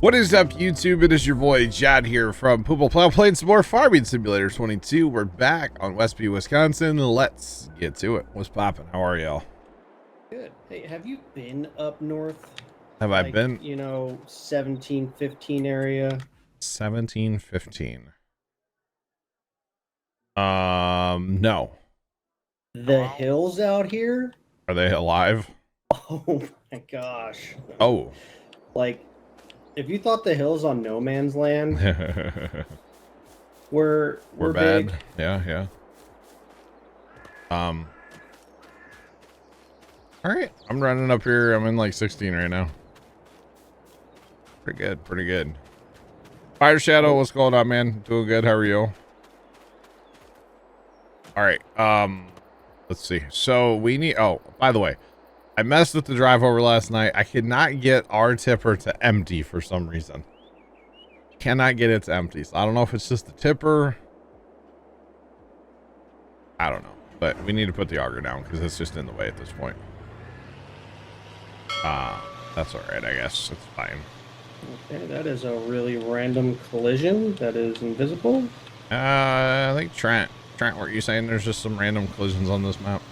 What is up, YouTube? It is your boy Jad here from Puma Plow playing some more Farming Simulator 22. We're back on WESTBY, Wisconsin. Let's get to it. What's poppin'? How are y'all? Good. Hey, have you been up north? Have I been? You know, 1715 area. 1715. No. The hills out here? Are they alive? Oh my gosh. Oh. Like, if you thought the hills on No Man's Land were bad. big. Yeah. All right. I'm running up here. I'm in like 16 right now. Pretty good. Fire Shadow, what's going on, man? Doing good. How are you? All right. Let's see. So we need, oh, by the way, I messed with the drive over last night. I could not get our tipper to empty for some reason. Cannot get it to empty. So I don't know if it's just the tipper. I don't know, but we need to put the auger down because it's just in the way at this point. That's all right, I guess. It's fine. Okay, that is a really random collision that is invisible. I think Trent, were you saying there's just some random collisions on this map?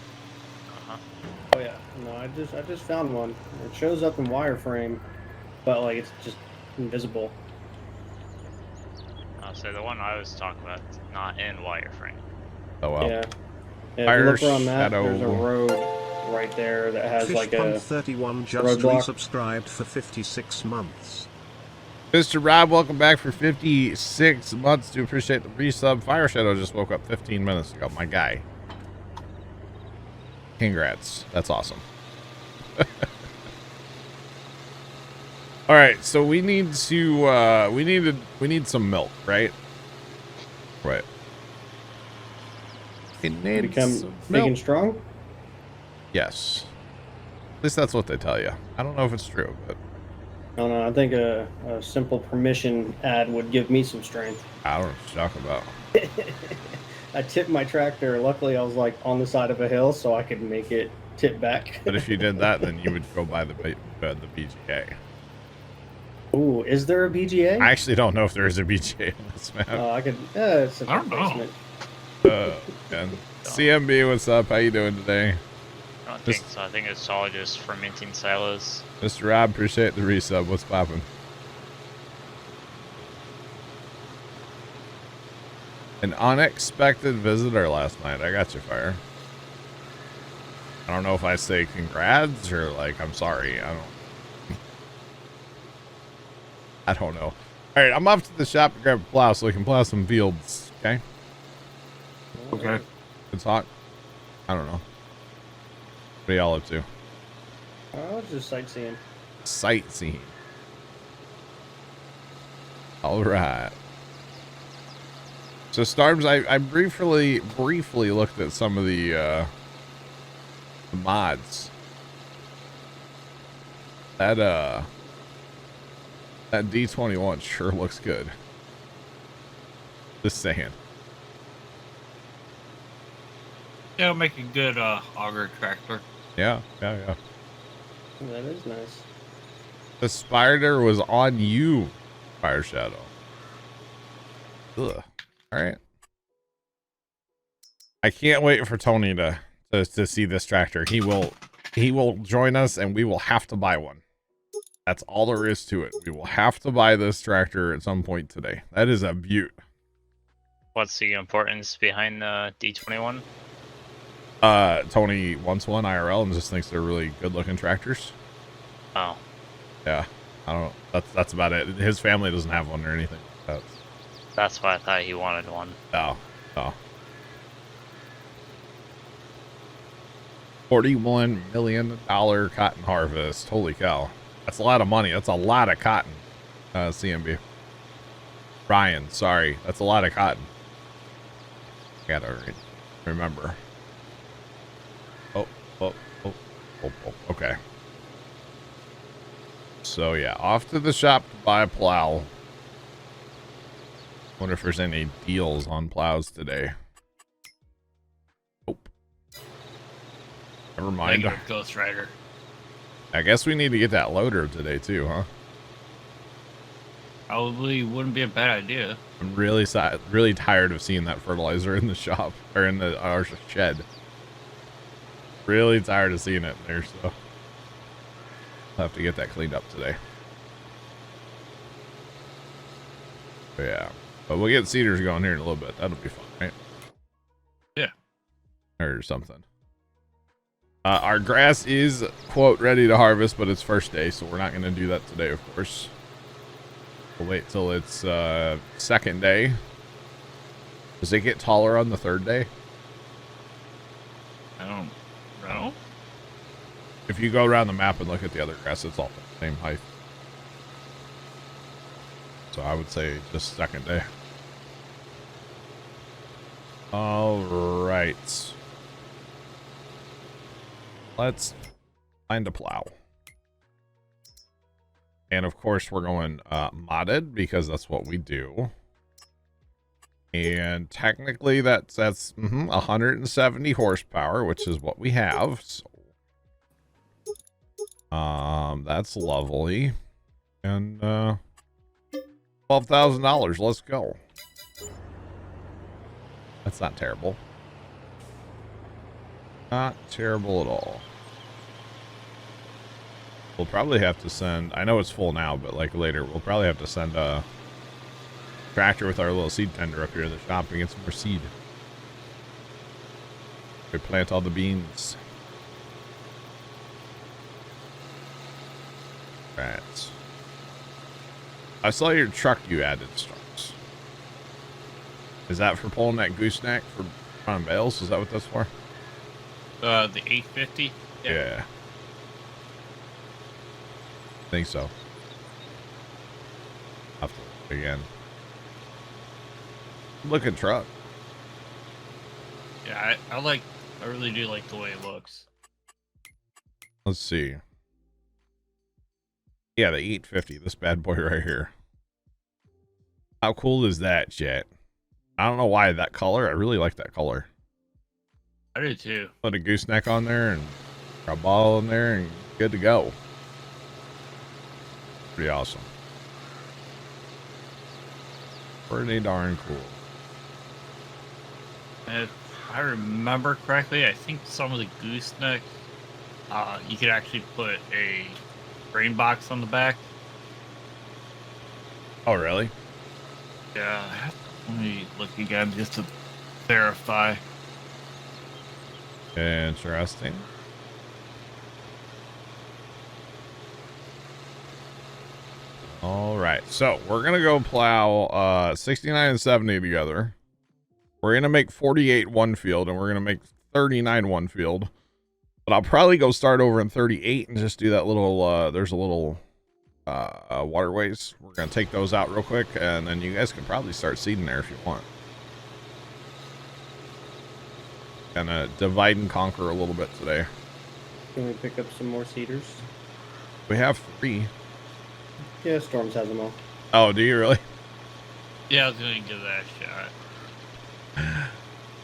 Oh yeah, no, I just found one. It shows up in wireframe, but like it's just invisible. So the one I was talking about is not in wireframe. Oh well. Yeah. If Fire you look around that, Shadow. there's a road right there that has like a 31 just roadblock. resubscribed for 56 months. Mr. Rob, welcome back for 56 months. Do appreciate the resub. Fire Shadow just woke up 15 minutes ago. My guy. Congrats. That's awesome. All right, so we need to we need some milk, right? Right. We need Become some big milk. and strong. Yes. At least that's what they tell you. I don't know if it's true, but I don't know. I think a simple permission ad would give me some strength. I don't know what you're talking about. I tipped my tractor. Luckily, I was like on the side of a hill, so I could make it tip back. But if you did that, then you would go by the BGA. Ooh, is there a BGA? I actually don't know if there is a BGA on this map. I could. It's a I don't know. basement. And CMB, what's up? How you doing today? I don't think so. I think it's all just fermenting silos. Mr. Rob, appreciate the resub. What's poppin'? An unexpected visitor last night. I got you, Fire. I don't know if I say congrats or like I'm sorry. I don't know. All right, I'm off to the shop to grab a plow so we can plow some fields. Okay. Okay. Good talk. I don't know. What are y'all up to? I was just sightseeing. Sightseeing. All right. So Starms, I briefly looked at some of the mods. That D21 sure looks good. Just saying. Yeah, it'll make a good auger tractor. Yeah. That is nice. The spider was on you, Fire Shadow. Ugh. All right. I can't wait for Tony to see this tractor. He will join us and we will have to buy one. That's all there is to it. We will have to buy this tractor at some point today. That is a beaut. What's the importance behind the D21? Tony wants one IRL and just thinks they're really good looking tractors. Oh. Yeah. I don't know. That's about it. His family doesn't have one or anything. That's why I thought he wanted one. Oh. $41 million cotton harvest. Holy cow. That's a lot of money. That's a lot of cotton. CMB. Ryan, sorry. That's a lot of cotton. Gotta remember. Oh. Okay. So yeah, off to the shop to buy a plow. Wonder if there's any deals on plows today. Nope. Never mind. Regular Ghost Rider. I guess we need to get that loader today too, huh? probably wouldn't be a bad idea. I'm really really tired of seeing that fertilizer in the shop or in our shed. Really tired of seeing it in there, so I'll have to get that cleaned up today. But yeah, but we'll get cedars going here in a little bit. That'll be fun, right? Yeah. Or something. Our grass is, quote, ready to harvest, but it's first day, so we're not going to do that today, of course. We'll wait till it's second day. Does it get taller on the third day? I don't know. If you go around the map and look at the other grass, it's all the same height. So I would say just second day. All right. Let's find a plow. And of course we're going modded because that's what we do. And technically that's 170 horsepower, which is what we have. So that's lovely. And $12,000. Let's go. That's not terrible. Not terrible at all. We'll probably have to send, I know it's full now, but like later, we'll probably have to send a tractor with our little seed tender up here in the shop and get some more seed. We plant all the beans. Right. I saw your truck you added, Storms. Is that for pulling that gooseneck for running bales? Is that what that's for? The 850. Yeah. I think so. I'll have to look again. Looking truck. Yeah, I really do like the way it looks. Let's see. Yeah, the 850, this bad boy right here. How cool is that, chat? I don't know why that color. I really like that color. I do too. Put a gooseneck on there and a ball in there and good to go. Pretty awesome. Pretty darn cool. If I remember correctly, I think some of the gooseneck, you could actually put a grain box on the back. Oh, really? Yeah, let me look again just to verify. Interesting. All right, so we're gonna go plow 69 and 70 together. We're gonna make 48 one field, and we're gonna make 39 one field. But I'll probably go start over in 38 and just do that little. There's a little waterways. We're gonna take those out real quick, and then you guys can probably start seeding there if you want. Gonna divide and conquer a little bit today. Can we pick up some more cedars? We have 3. Yeah, Storms has them all. Oh, do you really? Yeah, I was gonna give that a shot.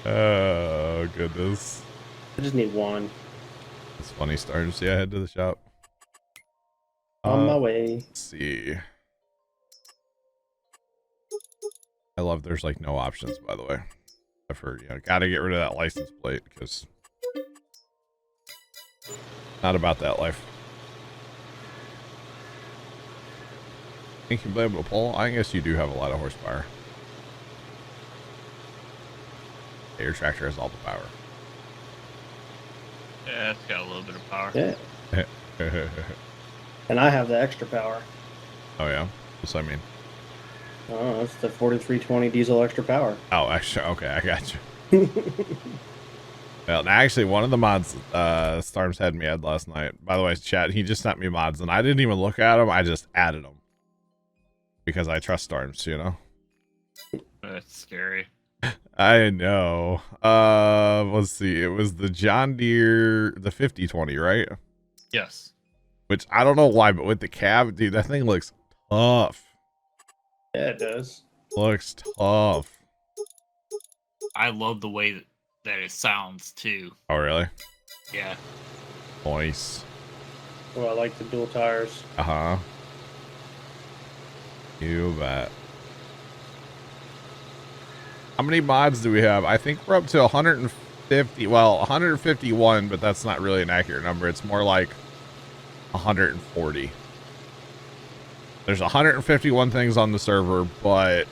Oh, goodness. I just need one. It's funny, starting to see I head to the shop. On my way. Let's see. I love there's like no options, by the way. I've heard, gotta get rid of that license plate because not about that life. Think you'll be able to pull? I guess you do have a lot of horsepower. Yeah, your tractor has all the power. Yeah, it's got a little bit of power. Yeah. And I have the extra power. Oh yeah? What's that mean? Oh, it's the 4320 diesel extra power. Oh, extra. Okay, I got you. Well, actually, one of the mods Storms had me add last night. By the way, chat, he just sent me mods, and I didn't even look at them. I just added them. Because I trust Storms, you know? That's scary. I know. Let's see. It was the John Deere, the 5020, right? Yes. Which I don't know why, but with the cab, dude, that thing looks tough. Yeah, it does. Looks tough. I love the way that it sounds too. Oh, really? Yeah. Nice. Well, I like the dual tires. Uh-huh. You bet. How many mods do we have? I think we're up to 150. Well, 151, but that's not really an accurate number. It's more like 140. There's 151 things on the server, but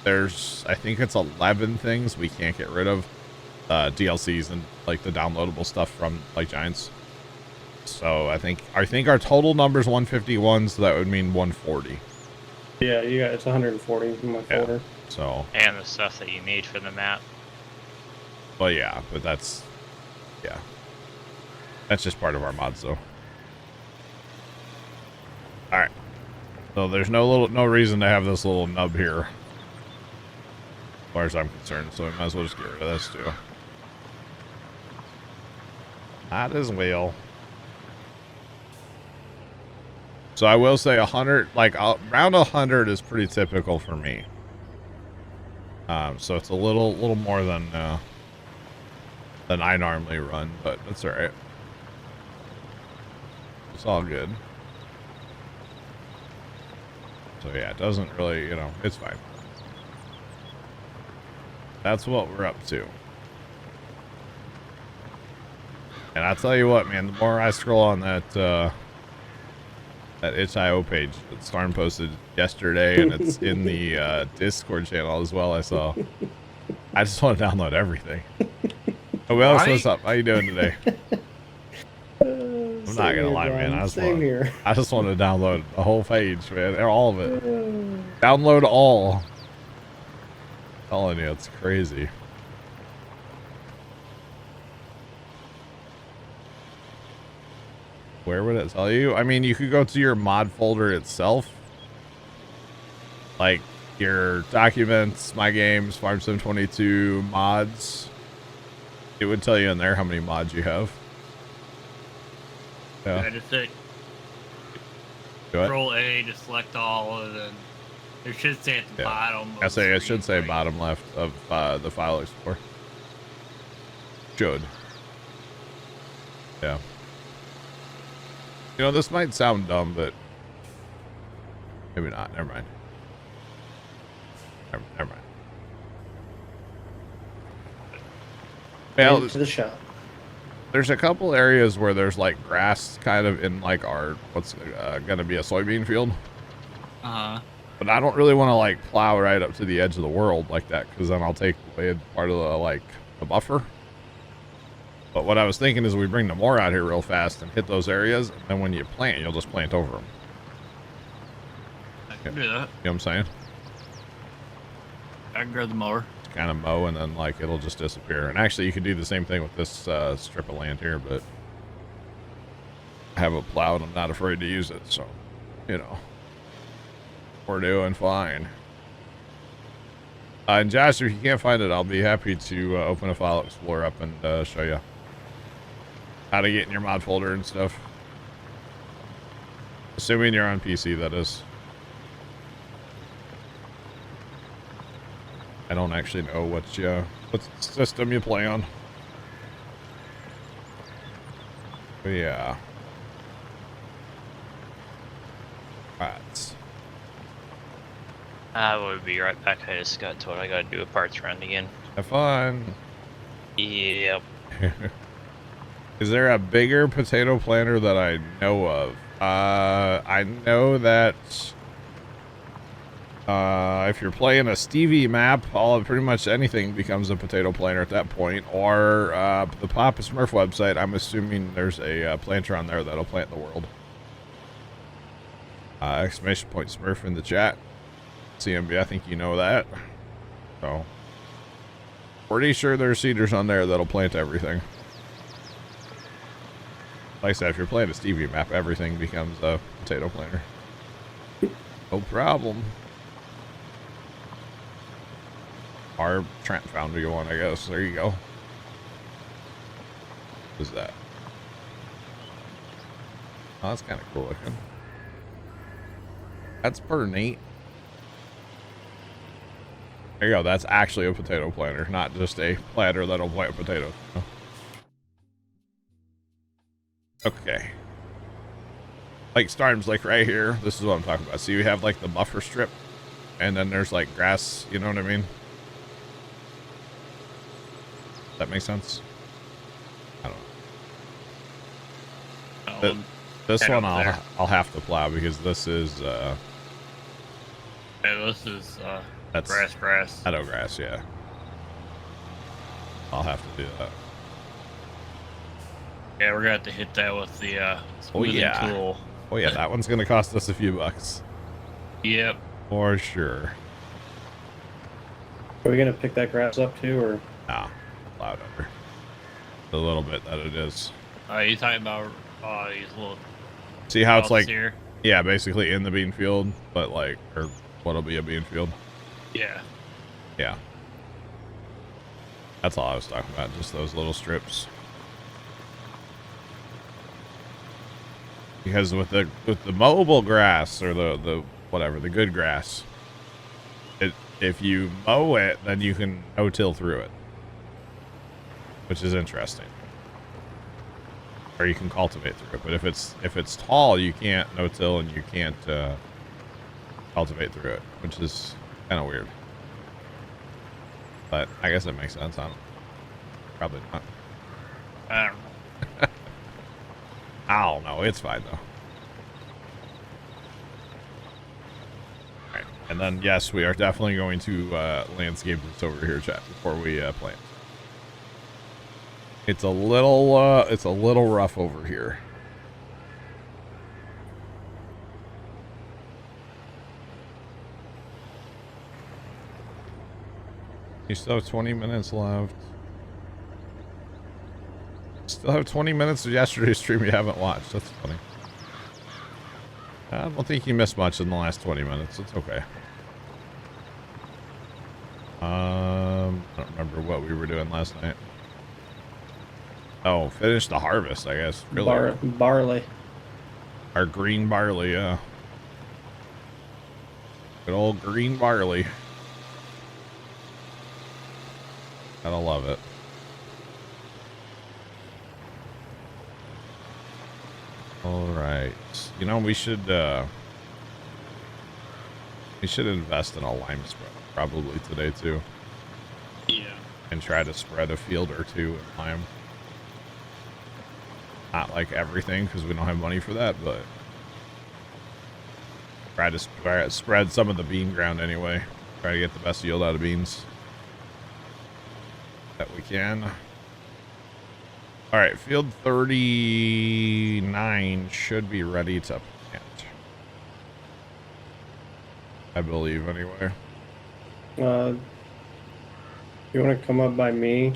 there's, I think it's 11 things we can't get rid of. DLCs and like the downloadable stuff from like Giants. So I think our total number is 151, so that would mean 140. Yeah, you got it's 140 in my folder. So And the stuff that you need for the map. well, yeah, but that's just part of our mods though. All right. So there's no reason to have this little nub here, as far as I'm concerned. So we might as well just get rid of this too. Might as well. So I will say 100, like around 100 is pretty typical for me. So it's a little more than I normally run, but that's all right. It's all good. So yeah, it doesn't really, you know, it's fine. That's what we're up to. And I'll tell you what, man, the more I scroll on that itch.io page that Storm posted yesterday, and it's in the Discord channel as well, I saw. I just want to download everything. Oh, well, what's up? How you doing today? I'm not gonna lie, man. I just want to download the whole page, man. All of it. Download all. I'm telling you, it's crazy. Where would it tell you? I mean, you could go to your mod folder itself. Like your documents, my games, Farm Sim 22, mods. It would tell you in there how many mods you have. Yeah. I just say Do it. Control A to select all, and then it should say at the bottom. I say it should say bottom left of the file explorer. Should. Yeah. You know, this might sound dumb, but maybe not. Never mind. Never mind. Well, to the shop. there's a couple areas where there's like grass kind of in like our what's gonna be a soybean field. But I don't really want to like plow right up to the edge of the world like that, because then I'll take away part of the like the buffer. But what I was thinking is we bring the mower out here real fast and hit those areas, and then when you plant, you'll just plant over them. I can do that. You know what I'm saying? I can grab the mower. Kind of mow, and then like it'll just disappear. And actually, you could do the same thing with this strip of land here, but I have a plow and I'm not afraid to use it, so you know, we're doing fine. And Josh, if you can't find it, I'll be happy to open a file explorer up and show you how to get in your mod folder and stuff. Assuming you're on PC, that is. I don't actually know what system you play on. But yeah. Right. I will be right back. I just got told I gotta do a parts run again. Have fun. Yep. Is there a bigger potato planter that I know of? I know that if you're playing a Stevie map, pretty much anything becomes a potato planter at that point. Or the Papa Smurf website, I'm assuming there's a planter on there that'll plant the world. Exclamation point Smurf in the chat. CMB, I think you know that. So, pretty sure there's seeders on there that'll plant everything. Like I said, if you're playing a Stevie map, everything becomes a potato planter. No problem. Our Trent Foundry one, I guess. There you go. What is that? Oh, that's kind of cool looking. That's pretty neat. There you go. That's actually a potato planter, not just a planter that'll plant potatoes. Okay. like storms, like right here. This is what I'm talking about. So you have like the buffer strip, and then there's like grass. You know what I mean? Does that make sense? I don't know. Um, This head one up there. I'll have to plow because this is Yeah, this is that's grass. meadow grass. Yeah, I'll have to do that. Yeah, we're gonna have to hit that with the smoothing yeah. tool. Oh yeah, that one's gonna cost us a few bucks Yep. for sure. Are we gonna pick that grass up too, or? Nah, plowed under the little bit that it is. You talking about these little See how it's belts like, here? yeah, basically in the bean field, but like, or what'll be a bean field. Yeah. Yeah. That's all I was talking about, just those little strips. Because with the mowable grass or the whatever, the good grass, if you mow it, then you can no-till through it, which is interesting. Or you can cultivate through it, but if it's tall, you can't no-till and you can't cultivate through it, which is kind of weird. But I guess it makes sense. Probably not. I don't know. I don't know. It's fine though. All right, and then yes, we are definitely going to landscape this over here, chat, before we plant. It's a little rough over here. You still have 20 minutes left. Still have 20 minutes of yesterday's stream you haven't watched. That's funny. I don't think you missed much in the last 20 minutes. It's okay. I don't remember what we were doing last night. Oh, finish the harvest, I guess. Really? Barley. Our green barley, yeah. Good old green barley. Gotta love it. All right. You know, we should invest in a lime spread probably today too. Yeah. And try to spread a field or two in lime. Not like everything because we don't have money for that, but try to spread some of the bean ground anyway. Try to get the best yield out of beans that we can. All right, field 39 should be ready to plant. I believe, anyway. You want to come up by me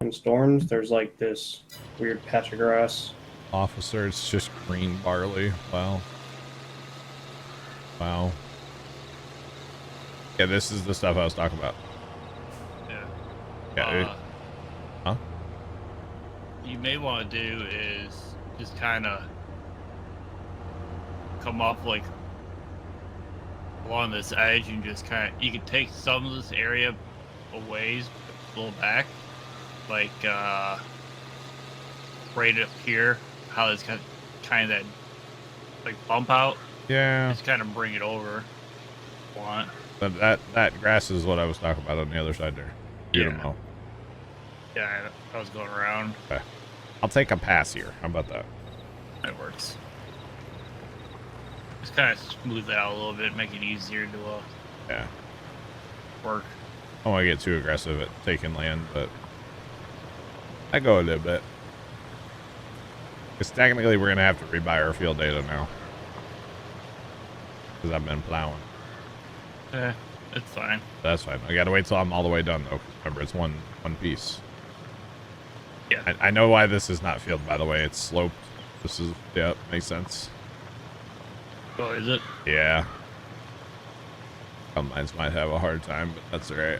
in storms? There's like this weird patch of grass. Officer, it's just green barley. Wow. Wow. Yeah, this is the stuff I was talking about. Yeah. Yeah. Huh? You may want to do is just kind of come up like along this edge and just kind of, you can take some of this area a ways, a little back, like right up here, how it's kind of that like bump out. Yeah. Just kind of bring it over. If you want. But that grass is what I was talking about on the other side there. You don't know. Yeah, I was going around. Okay. I'll take a pass here. How about that? That works. Just kind of smooth it out a little bit, make it easier to Yeah. work. I don't want to get too aggressive at taking land, but I go a little bit. Because technically we're going to have to rebuy our field data now. Because I've been plowing. Yeah, it's fine. That's fine. I got to wait till I'm all the way done, though. Remember, it's one piece. Yeah. I know why this is not field, by the way. It's sloped. This is, yeah, makes sense. Oh, is it? Yeah. Combines might have a hard time, but that's alright.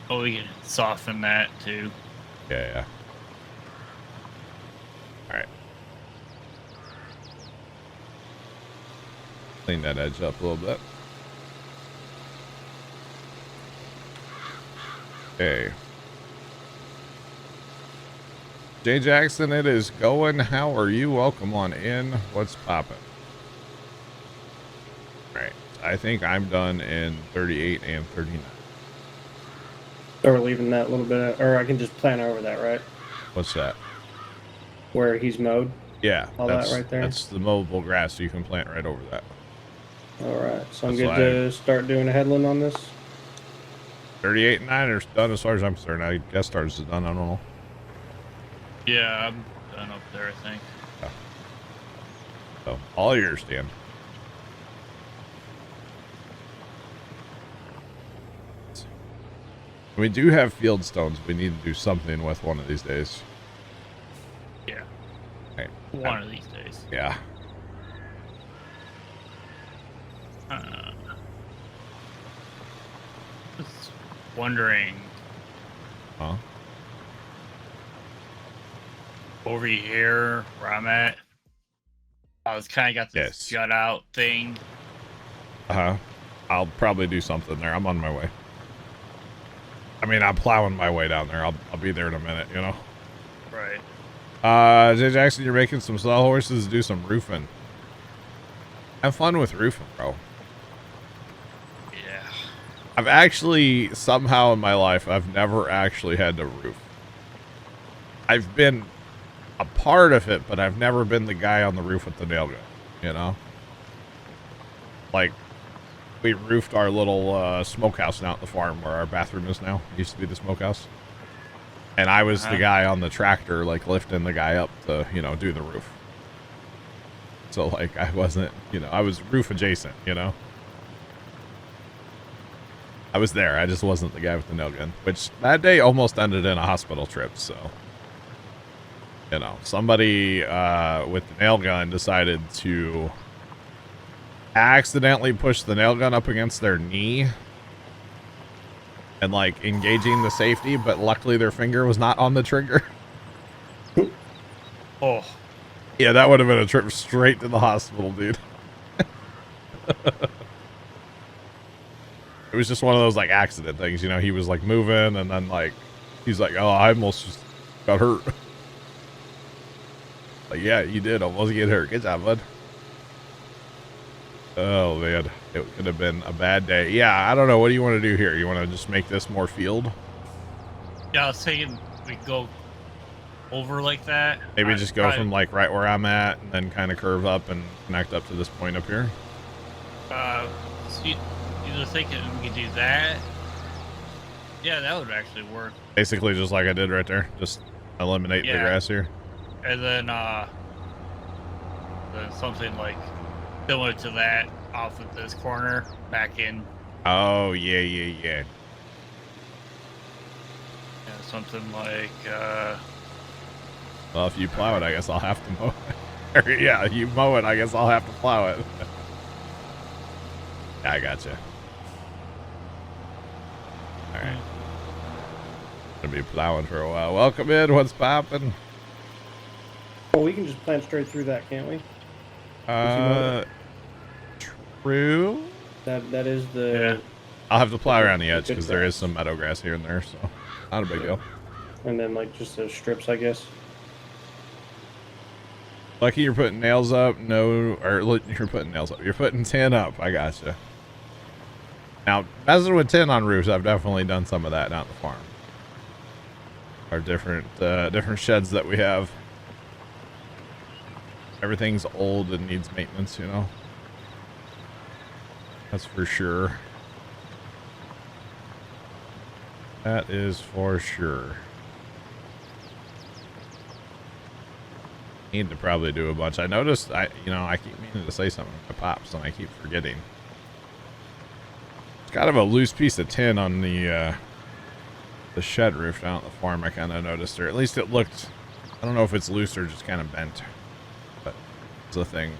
Oh, we can soften that too. Yeah. Alright. Clean that edge up a little bit. Okay. Jay Jackson, it is going. How are you? Welcome on in. What's poppin'? Right. I think I'm done in 38 and 39. So we're leaving that little bit, or I can just plant over that, right? What's that? Where he's mowed. Yeah, All that right there? That's the mowable grass, so you can plant right over that. All right. So I'm That's good to start doing a headland on this. 38 and 9 are done as far as I'm concerned. I guess stars is done. I don't know. Yeah, I'm done up there, I think. Yeah. So, all yours, Dan. We do have field stones. We need to do something with one of these days. Yeah. Okay. One of these days. Yeah. Just wondering, Huh? over here where I'm at, I was kind of got this Yes. gut out thing. Uh-huh. I'll probably do something there. I'm on my way. I mean, I'm plowing my way down there. I'll be there in a minute, you know? Right. Jay Jackson, you're making some saw horses do some roofing. Have fun with roofing, bro. Yeah. I've actually, somehow in my life, I've never actually had to roof. I've been a part of it, but I've never been the guy on the roof with the nail gun, you know? Like, we roofed our little smokehouse down at the farm where our bathroom is now. It used to be the smokehouse. And I was the guy on the tractor, like, lifting the guy up to, you know, do the roof. So, like, I wasn't, you know, I was roof adjacent, you know? I was there. I just wasn't the guy with the nail gun, which that day almost ended in a hospital trip, so... You know, somebody with the nail gun decided to accidentally push the nail gun up against their knee and, like, engaging the safety, but luckily their finger was not on the trigger. Oh. Yeah, that would have been a trip straight to the hospital, dude. It was just one of those, like, accident things, you know? He was, like, moving, and then, like, he's like, oh, I almost just got hurt. Like, yeah, you did almost get hurt. Good job, bud. Oh, man. It could have been a bad day. Yeah, I don't know. What do you want to do here? You want to just make this more field? Yeah, I was thinking we go over like that. Maybe just go from, like, right where I'm at and then kind of curve up and connect up to this point up here? So either thinking we could do that. Yeah, that would actually work. Basically just like I did right there. Just eliminate the grass here. And then something like similar to that off of this corner back in. Oh, yeah. Yeah, something like Well, if you plow it, I guess I'll have to mow it. Or, yeah, you mow it, I guess I'll have to plow it. Yeah, I gotcha. Alright. Gonna be plowing for a while. Welcome in, what's poppin'? Well, we can just plant straight through that, can't we? True. That is the. I'll have to plow around the edge because there is some meadow grass here and there, so not a big deal. And then like just those strips, I guess. Lucky you're putting nails up. No, or you're putting nails up. You're putting tin up. I gotcha. Now, messing with tin on roofs, I've definitely done some of that down at the farm. Our different sheds that we have. Everything's old and needs maintenance, you know. That's for sure. That is for sure. Need to probably do a bunch. I noticed I keep meaning to say something to Pops and I keep forgetting. It's kind of a loose piece of tin on the shed roof down at the farm. I kind of noticed, or at least it looked. I don't know if it's loose or just kind of bent, but it's a thing.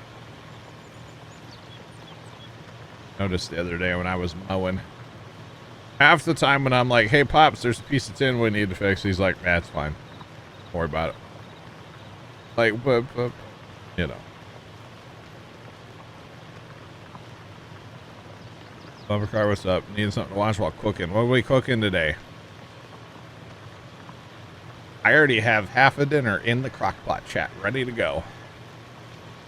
Noticed the other day when I was mowing. Half the time when I'm like, "Hey, Pops, there's a piece of tin we need to fix," he's like, "That's fine. Don't worry about it." Like, but you know. Bumper car, what's up? Need something to watch while cooking. What are we cooking today? I already have half a dinner in the crock pot chat, ready to go.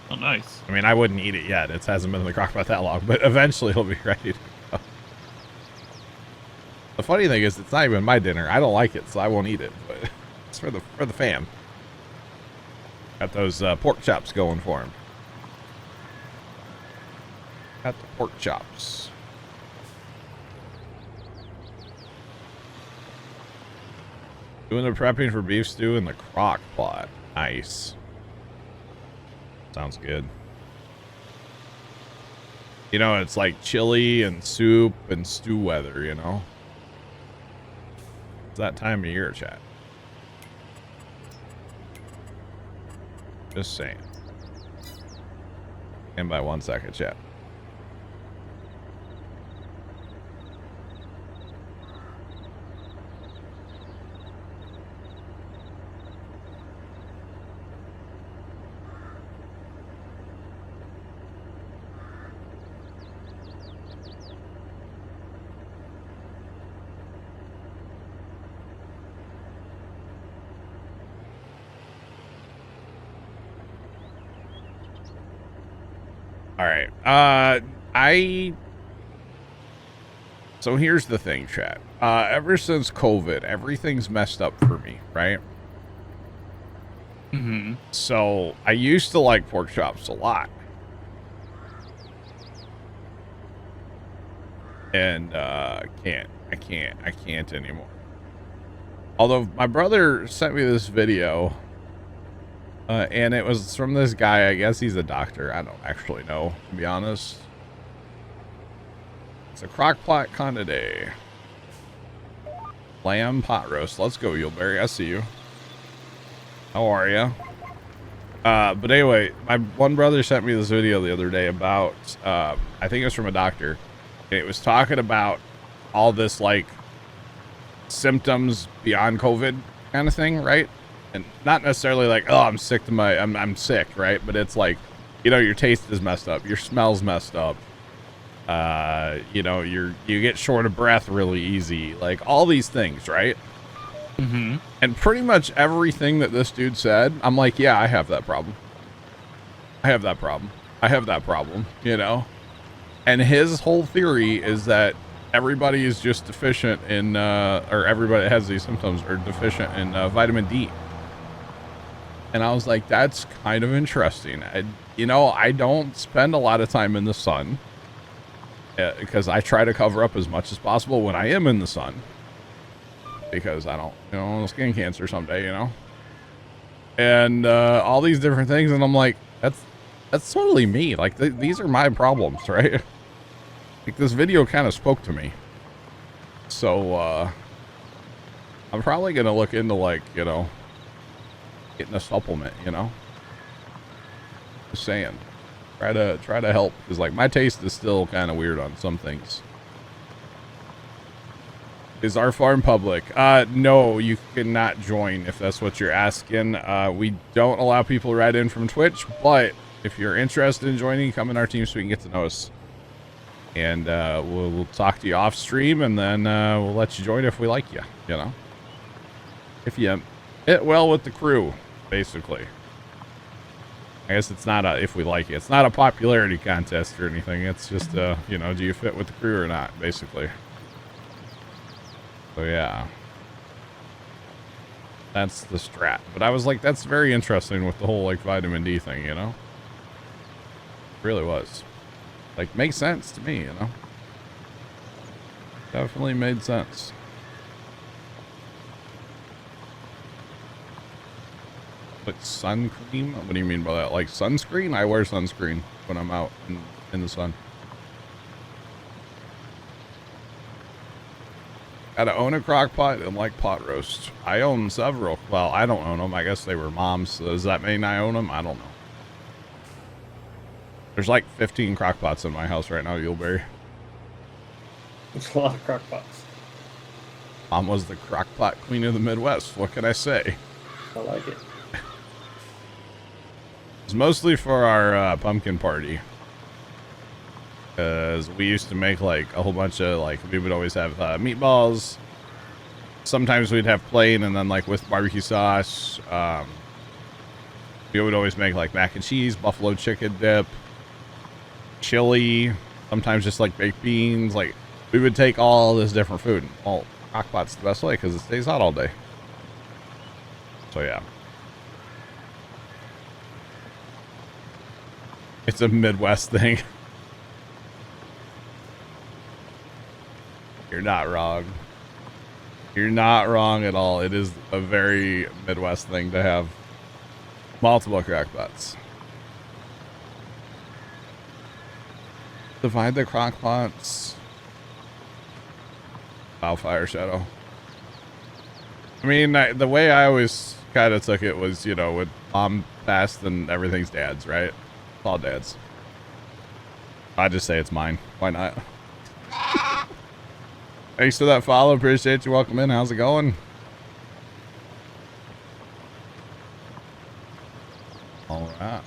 Oh, nice. I mean, I wouldn't eat it yet. It hasn't been in the crock pot that long, but eventually it'll be ready to go. The funny thing is, it's not even my dinner. I don't like it, so I won't eat it. But it's for the fam. Got those pork chops going for him. Got the pork chops. Doing the prepping for beef stew in the crock pot. Nice. Sounds good. You know, it's like chili and soup and stew weather, you know? It's that time of year, chat. Just saying. And by 1 second, chat. All right. So here's the thing, chat. Ever since COVID, everything's messed up for me, right? Mm-hmm. So I used to like pork chops a lot. And I can't anymore. Although my brother sent me this video. And it was from this guy. I guess he's a doctor. I don't actually know, to be honest. It's a crock pot kind of day. Lamb pot roast. Let's go, Yuleberry. I see you. How are you? But anyway, my one brother sent me this video the other day about, I think it was from a doctor. And it was talking about all this, like, symptoms beyond COVID kind of thing, right? And not necessarily like, oh, I'm sick, right? But it's like, you know, your taste is messed up, your smell's messed up. You know, you get short of breath really easy, like all these things, right? Mm-hmm. And pretty much everything that this dude said, I'm like, yeah, I have that problem. I have that problem, you know? And his whole theory is that everybody is just deficient in, or everybody that has these symptoms are deficient in vitamin D. And I was like, that's kind of interesting. You know, I don't spend a lot of time in the sun because I try to cover up as much as possible when I am in the sun because I don't, you know, skin cancer someday, you know, and all these different things. And I'm like, that's totally me. Like these are my problems, right? Like this video kind of spoke to me. So I'm probably going to look into, like, you know, getting a supplement, you know, just saying, try to help, because like my taste is still kind of weird on some things. Is our farm public? No, you cannot join if that's what you're asking. We don't allow people to write in from Twitch, but if you're interested in joining, come in our team so we can get to know us, and we'll talk to you off stream, and then we'll let you join if we like you, you know, if you fit well with the crew. Basically, I guess it's not a if we like it. It's not a popularity contest or anything. It's just you know, do you fit with the crew or not, basically. So yeah, that's the strat. But I was like, that's very interesting with the whole like vitamin D thing, you know. It really was. Like, makes sense to me, you know. Definitely made sense. Like sun cream? What do you mean by that? Like sunscreen? I wear sunscreen when I'm out in the sun. Gotta own a crock pot and like pot roast. I own several. Well, I don't own them. I guess they were mom's. So does that mean I own them? I don't know. There's like 15 crock pots in my house right now, Yuleberry. It's a lot of crock pots. Mom was the crock pot queen of the Midwest. What can I say? I like it. It's mostly for our pumpkin party. Because we used to make like a whole bunch of, like, we would always have meatballs, sometimes we'd have plain, and then like with barbecue sauce, we would always make like mac and cheese, buffalo chicken dip, chili, sometimes just like baked beans. Like we would take all this different food. Well, crock-pot's the best way because it stays hot all day. So yeah. It's a Midwest thing. You're not wrong. You're not wrong at all. It is a very Midwest thing to have multiple crock-pots. Divide the crock-pots. Fire Shadow. I mean, the way I always kind of took it was, you know, with mom passed and everything's dad's, right? It's all dad's. I just say it's mine. Why not? Thanks for that follow. Appreciate you. Welcome in. How's it going? All right.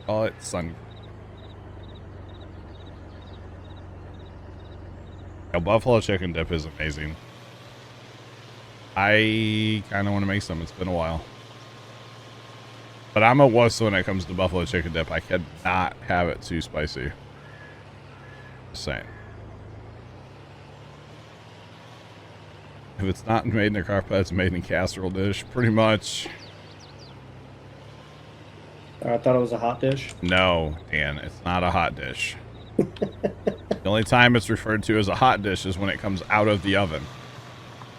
Oh, it's sun. A buffalo chicken dip is amazing. I kind of want to make some. It's been a while. But I'm a wuss when it comes to buffalo chicken dip. I cannot have it too spicy. Just saying. If it's not made in a crock pot, it's made in a casserole dish. Pretty much. I thought it was a hot dish. No, Dan, it's not a hot dish. The only time it's referred to as a hot dish is when it comes out of the oven.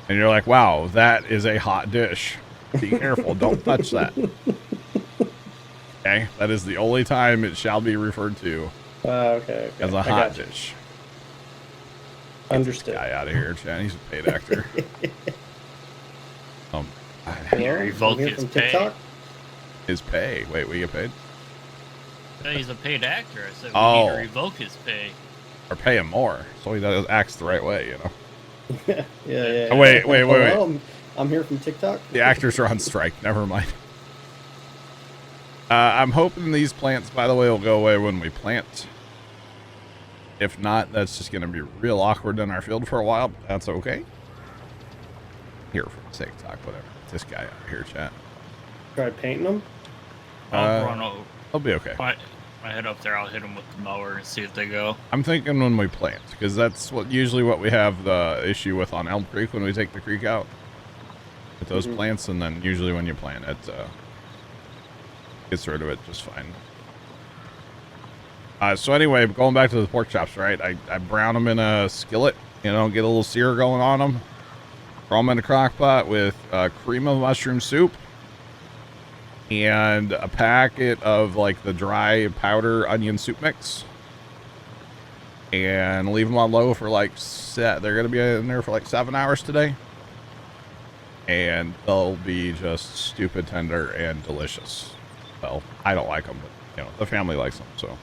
And you're like, wow, that is a hot dish. Be careful. Don't touch that. Okay? That is the only time it shall be referred to Okay. as a hot dish. Understood. Get this guy out of here, Chan. He's a paid actor. Hello? Revoke I'm here his from pay. TikTok. His pay. Wait, we get paid? Yeah, he's a paid actor. I said we Oh. need to revoke his pay. Or pay him more. So he acts the right way, you know? Yeah. Oh, wait. Hello, I'm here from TikTok. The actors are on strike. Never mind. I'm hoping these plants, by the way, will go away when we plant. If not, that's just going to be real awkward in our field for a while. But that's okay. Here for TikTok, whatever. This guy out here, chat. Try painting them. I'll run over. He'll be okay. My head up there, I'll hit him with the mower and see if they go. I'm thinking when we plant, because that's usually what we have the issue with on Elm Creek when we take the creek out. With those plants, and then usually when you plant it, gets rid of it just fine. So anyway, going back to the pork chops, right? I brown them in a skillet, you know, get a little sear going on them. Throw them in a crock pot with cream of mushroom soup and a packet of like the dry powder onion soup mix, and leave them on low for like they're gonna be in there for like 7 hours today, and they'll be just stupid tender and delicious. Well, I don't like them, but you know the family likes them, so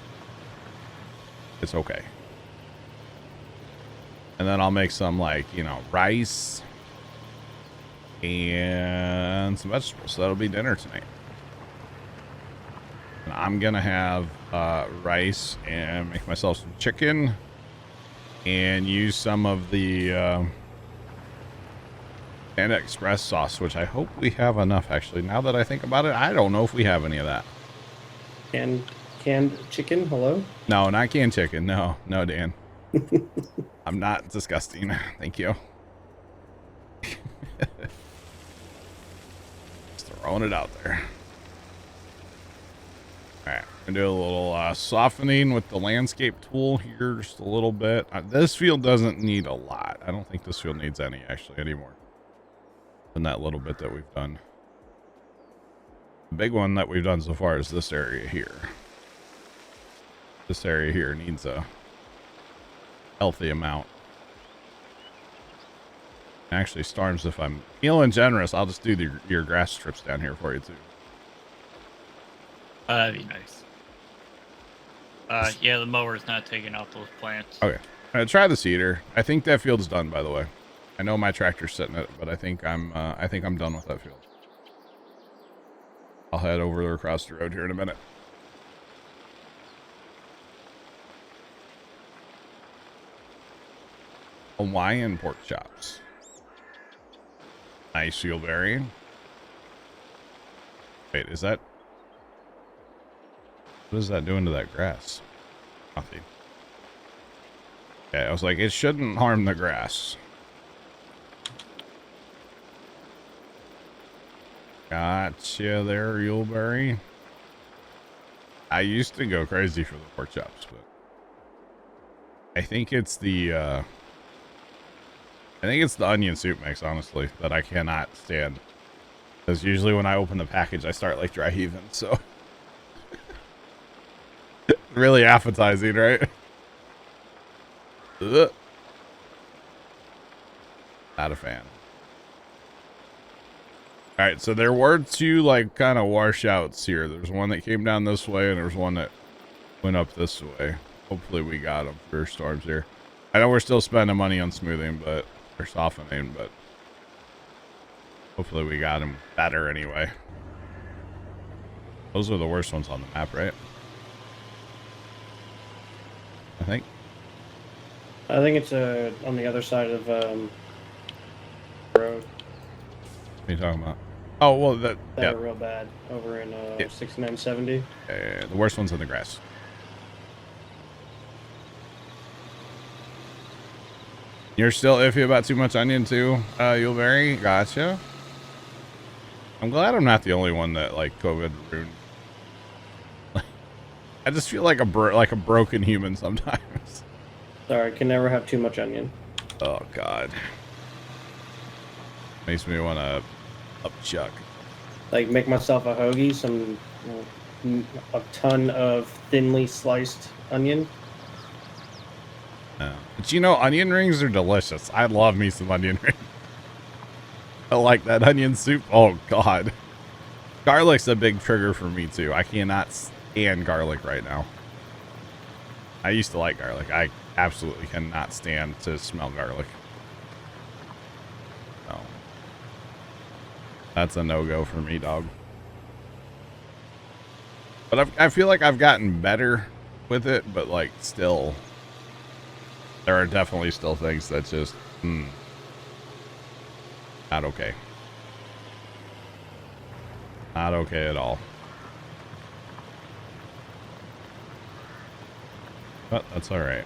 it's okay. And then I'll make some like, you know, rice and some vegetables. So that'll be dinner tonight. And I'm gonna have rice and make myself some chicken and use some of the Panda Express sauce, which I hope we have enough. Actually, now that I think about it, I don't know if we have any of that. Canned chicken. Hello. No, not canned chicken. No, Dan. I'm not disgusting. Thank you. Just throwing it out there. All right, I'm gonna do a little softening with the landscape tool here, just a little bit. This field doesn't need a lot. I don't think this field needs any actually anymore than that little bit that we've done. The big one that we've done so far is this area here. This area here needs a healthy amount. Actually, Storms, if I'm feeling generous, I'll just do your grass strips down here for you too. That'd be nice. Yeah, the mower's not taking out those plants. Okay, try the seeder. I think that field's done, by the way. I know my tractor's sitting it, but I think I'm done with that field. I'll head over across the road here in a minute. Hawaiian pork chops. Nice Yuleberry. Wait, is that... What is that doing to that grass? Nothing. Okay, I was like, it shouldn't harm the grass. Gotcha there, Yuleberry. I used to go crazy for the pork chops, but I think it's the onion soup mix, honestly, that I cannot stand. Because usually when I open the package, I start like dry heaving, so really appetizing, right? Ugh. Not a fan. All right, so there were two like kind of washouts here. There's one that came down this way, and there's one that went up this way. Hopefully we got them for storms here. I know we're still spending money on smoothing, but or softening, but hopefully we got them better anyway. Those are the worst ones on the map, right? I think it's on the other side of road. What are you talking about? Oh, well, That yeah. are real bad over in Yeah. 6970. The worst one's in the grass. You're still iffy about too much onion too, Yuleberry? Gotcha. I'm glad I'm not the only one that like COVID ruined. I just feel like a broken human sometimes. Sorry, can never have too much onion. Oh God. Makes me want to upchuck. Like make myself a hoagie, a ton of thinly sliced onion. But you know, onion rings are delicious. I love me some onion rings. I like that onion soup. Oh God. Garlic's a big trigger for me too. I cannot stand garlic right now. I used to like garlic. I absolutely cannot stand to smell garlic. No. That's a no-go for me, dog. But I feel like I've gotten better with it, but like still, there are definitely still things that just, not okay. Not okay at all. But that's all right.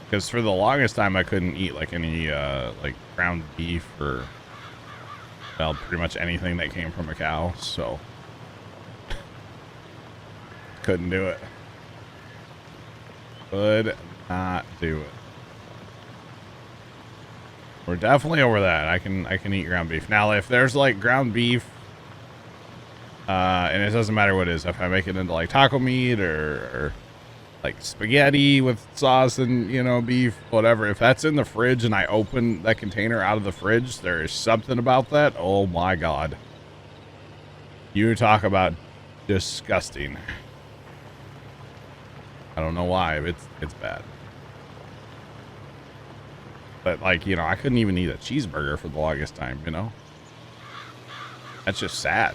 Because for the longest time, I couldn't eat like any like ground beef or, well, pretty much anything that came from a cow. So couldn't do it. Could not do it. We're definitely over that. I can eat ground beef. Now, if there's like ground beef, and it doesn't matter what it is, if I make it into like taco meat or like spaghetti with sauce and, you know, beef, whatever, if that's in the fridge and I open that container out of the fridge, there is something about that. Oh my God. You talk about disgusting. I don't know why. It's bad. But like, you know, I couldn't even eat a cheeseburger for the longest time, you know? That's just sad.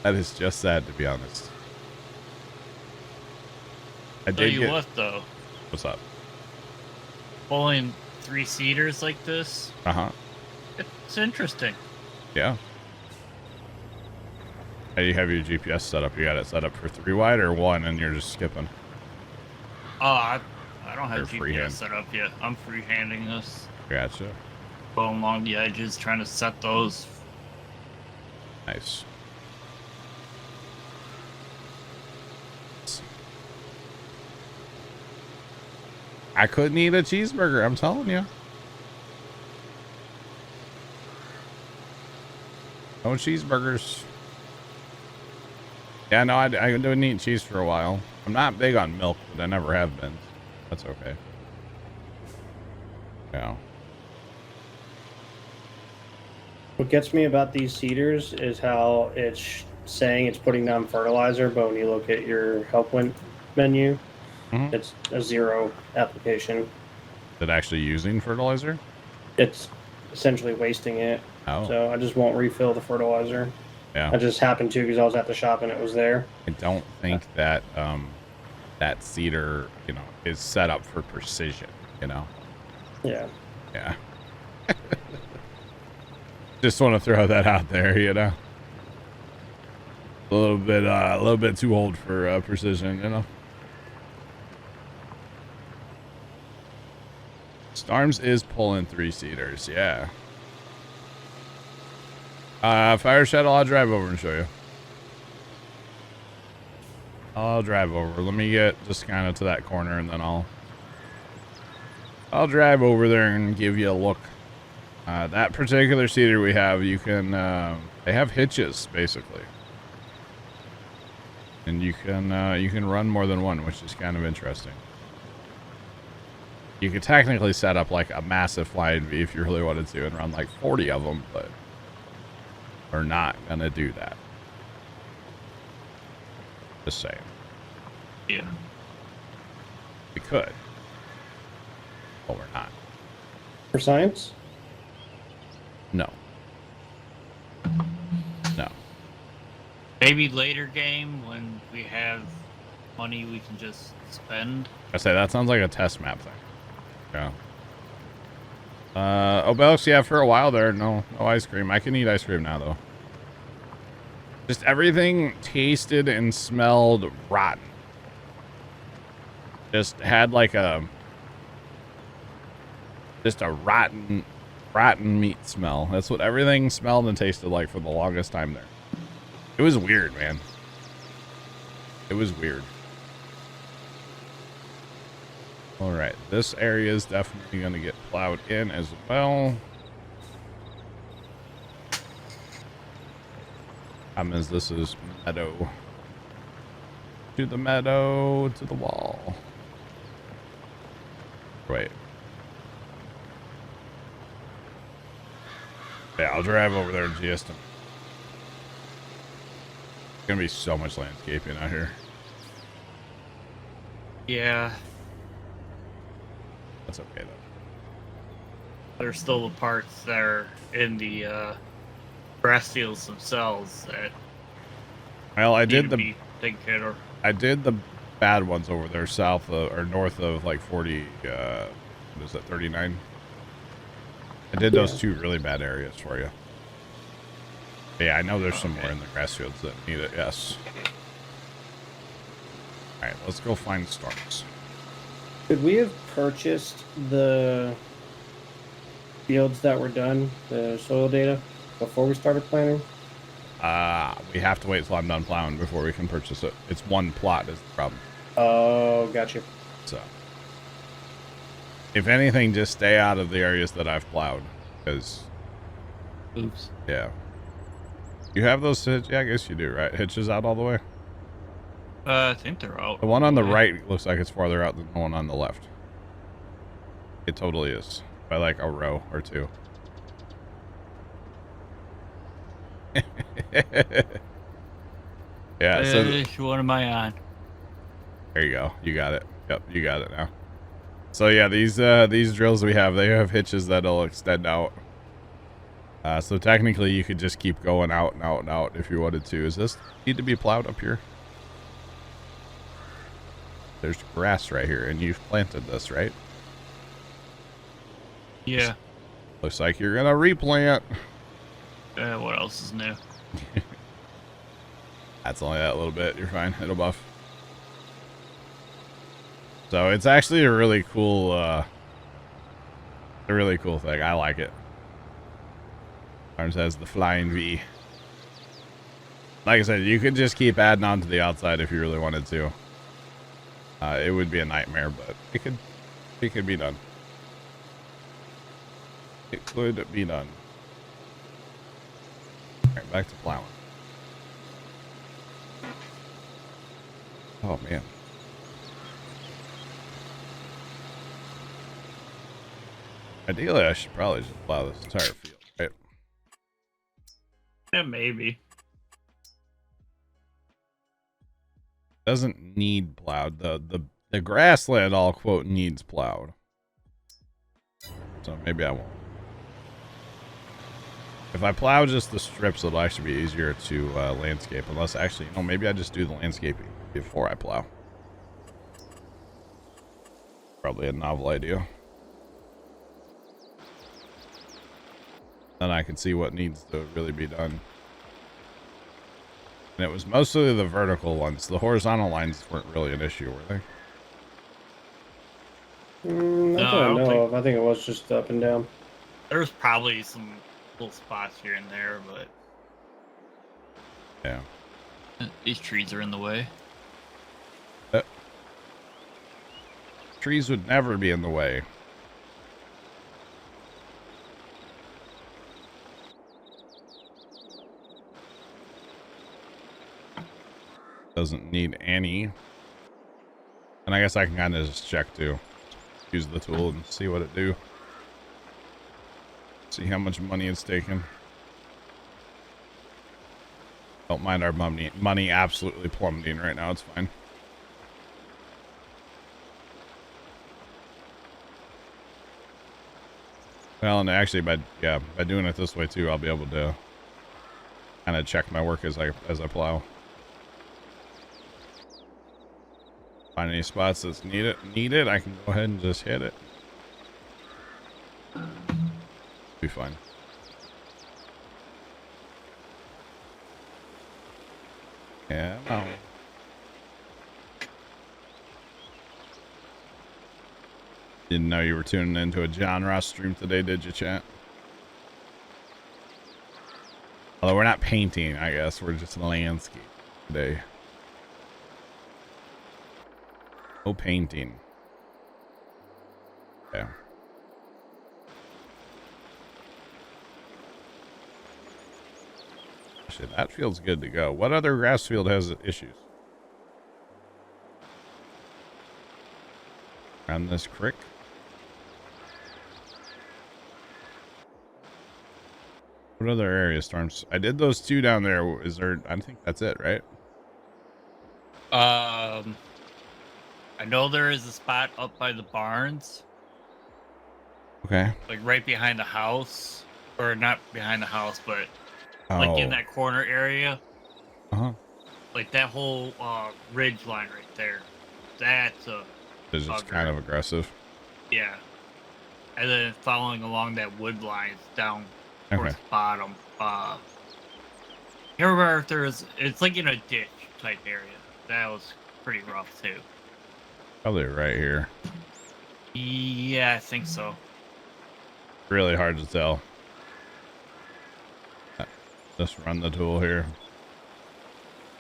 That is just sad, to be honest. I Tell did you get... what, though. What's up? Pulling 3-seaters like this, it's interesting. Yeah. How do you have your GPS set up? You got it set up for 3-wide or 1 and you're just skipping? I don't have Or GPS freehand. set up yet. I'm freehanding this. Gotcha. Going along the edges, trying to set those. Nice. I couldn't eat a cheeseburger, I'm telling you. No cheeseburgers. Yeah, no, I didn't eat cheese for a while. I'm not big on milk, but I never have been. That's okay. Yeah. What gets me about these seeders is how it's saying it's putting down fertilizer, but when you look at your help menu, it's a 0 application. Is it actually using fertilizer? It's essentially wasting it. Oh. So I just won't refill the fertilizer. I Yeah. just happened to because I was at the shop and it was there. I don't think that that seeder, you know, is set up for precision, you know? Yeah. Yeah. Just want to throw that out there, you know? A little bit too old for precision, you know? Storms is pulling 3-seaters, yeah. Fire Shuttle, I'll drive over and show you. I'll drive over. Let me get just kind of to that corner, and then I'll drive over there and give you a look. That particular seater we have, you can, they have hitches, basically. And you can run more than one, which is kind of interesting. You could technically set up like a massive flying V if you really wanted to and run like 40 of them, but we're not gonna do that. Just saying. Yeah. We could. But we're not. For science? No. No. Maybe later game when we have money we can just spend. I say that sounds like a test map thing. Yeah. Obelix, yeah, for a while there, no ice cream. I can eat ice cream now, though. Just everything tasted and smelled rotten. Just had like a rotten meat smell. That's what everything smelled and tasted like for the longest time there. It was weird, man. It was weird. All right, this area is definitely going to get plowed in as well. As this is meadow. To the meadow, to the wall. Wait. Yeah, I'll drive over there in just a... There's going to be so much landscaping out here. Yeah. That's okay, though. There's still the parts that are in the grass fields themselves that Well, I need did to the... be taken care of. I did the bad ones over there south of, or north of like 40, what is that, 39? I did those two really bad areas for you. Yeah, I know there's some more in the grass fields that need it, yes. Alright, let's go find storms. Could we have purchased the fields that were done, the soil data, before we started planning? We have to wait till I'm done plowing before we can purchase it. It's one plot is the problem. Oh, gotcha. So, if anything, just stay out of the areas that I've plowed, because... Oops. Yeah. You have those hitches? Yeah, I guess you do, right? Hitches out all the way? I think they're out. The one on the right looks like it's farther out than the one on the left. It totally is. By like a row or two. Yeah, so... Which one am I on? There you go. You got it. Yep, you got it now. So yeah, these drills we have, they have hitches that'll extend out. So technically you could just keep going out and out and out if you wanted to. Does this need to be plowed up here? There's grass right here, and you've planted this, right? Yeah. Looks like you're gonna replant. What else is new? That's only that little bit. You're fine. It'll buff. So it's actually a really cool thing. I like it. Arms has the flying V. Like I said, you could just keep adding on to the outside if you really wanted to. It would be a nightmare, but it could be done. It could be done. All right, back to plowing. Oh man. Ideally, I should probably just plow this entire field, right? Yeah, maybe. Doesn't need plowed. The grassland, all quote, needs plowed. So maybe I won't. If I plow just the strips, it'll actually be easier to landscape. Unless actually, maybe I just do the landscaping before I plow. Probably a novel idea. Then I can see what needs to really be done. And it was mostly the vertical ones. The horizontal lines weren't really an issue, were they? I No, I don't don't know think- of. I think it was just up and down. There's probably some little spots here and there, but Yeah. these trees are in the way. Trees would never be in the way. Doesn't need any. And I guess I can kind of just check too. Use the tool and see what it do. See how much money it's taking. Don't mind our money absolutely plummeting right now. It's fine. Well, and actually by doing it this way too, I'll be able to kind of check my work as I plow. Find any spots that's needed, I can go ahead and just hit it. Be fine. Yeah, no. Didn't know you were tuning into a John Ross stream today, did you, chat? Although we're not painting, I guess. We're just landscape today. No painting. Yeah. Shit, that feels good to go. What other grass field has issues? Around this creek? What other area storms? I did those two down there. Is there? I think that's it, right? I know there is a spot up by the barns, Okay. like right behind the house, or not behind the house, but like in that corner area. Uh-huh. Like that whole ridge line right there. That's a It's just bugger. kind of aggressive. Yeah. And then following along that wood line down Okay. towards the bottom. Can't remember if there's. It's like in a ditch type area. That was pretty rough too. Probably right here. Yeah, I think so. Really hard to tell. Just run the tool here.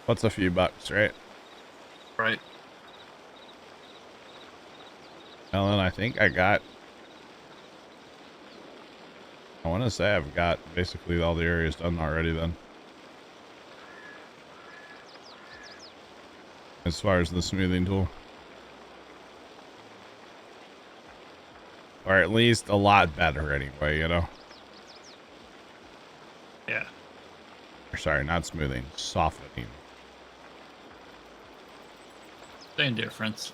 What's a few bucks, right? Right. Well, then I think I want to say I've got basically all the areas done already then. As far as the smoothing tool. Or at least a lot better anyway, you know? Yeah. Or sorry, not smoothing, softening. Same difference.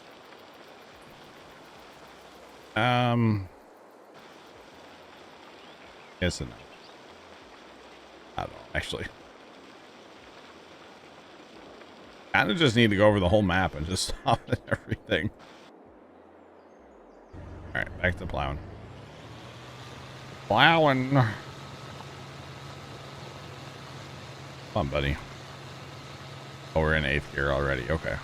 Yes and no. I don't know, actually. Kind of just need to go over the whole map and just soften everything. Alright, back to plowing. Plowing. Come on, buddy. Oh, we're in 8th gear already. Okay.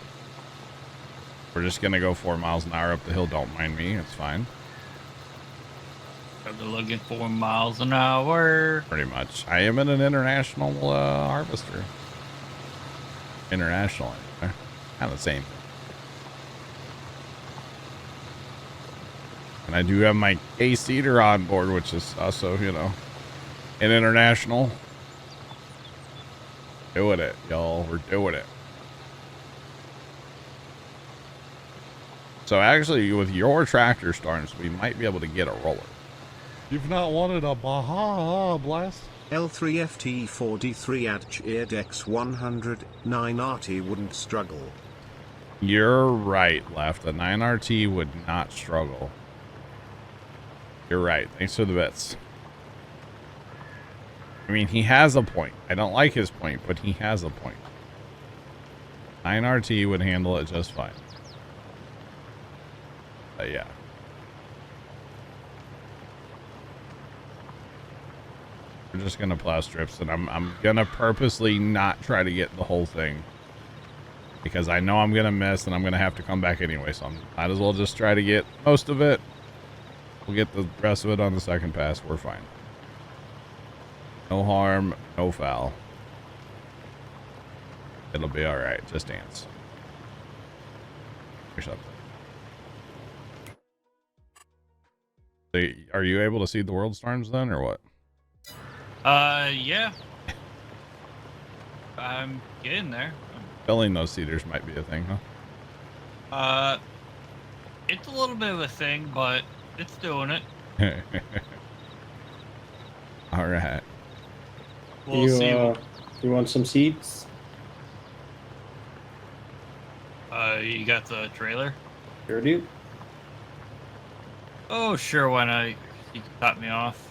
We're just gonna go 4 miles an hour up the hill. Don't mind me. It's fine. They're looking 4 miles an hour. Pretty much. I am in an international harvester. International, anyway. Kind of the same. And I do have my K-seater on board, which is also, you know, an international. Doing it, y'all. We're doing it. So actually, with your tractor storms, we might be able to get a roller. You've not wanted a Baja Blast? L3FT43 at Cheerdex 100 9RT wouldn't struggle. You're right, Left. A 9RT would not struggle. You're right. Thanks for the bits. I mean, he has a point. I don't like his point, but he has a point. 9RT would handle it just fine. Yeah. We're just gonna plow strips, and I'm gonna purposely not try to get the whole thing because I know I'm gonna miss, and I'm gonna have to come back anyway. So I might as well just try to get most of it. We'll get the rest of it on the second pass. We're fine. No harm, no foul. It'll be all right. Just dance. Or something. Are you able to see the world storms then, or what? Yeah. I'm getting there. Filling those cedars might be a thing, huh? It's a little bit of a thing, but it's doing it. All right. We'll see. You want some seeds? You got the trailer? Sure do. Oh, sure, why not? You can cut me off.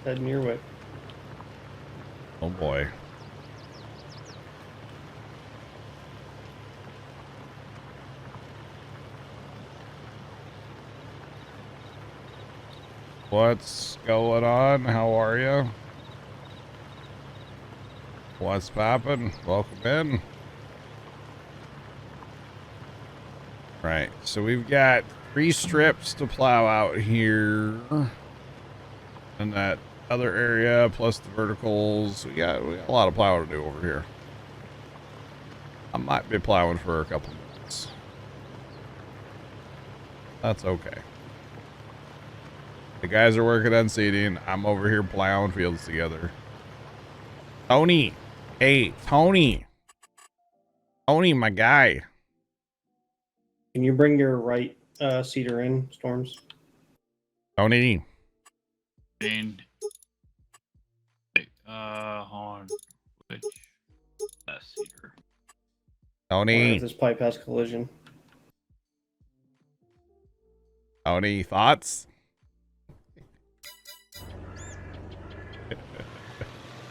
Heading your way. Oh boy. What's going on? How are you? What's poppin'? Welcome in. Right, so we've got 3 strips to plow out here. And that other area, plus the verticals. We got a lot of plow to do over here. I might be plowing for a couple minutes. That's okay. The guys are working on seeding. I'm over here plowing fields together. Tony. Hey, Tony. Tony, my guy. Can you bring your right cedar in, Storms? Tony. And hold on. Which that's here. Tony. If this pipe has collision. Tony, thoughts?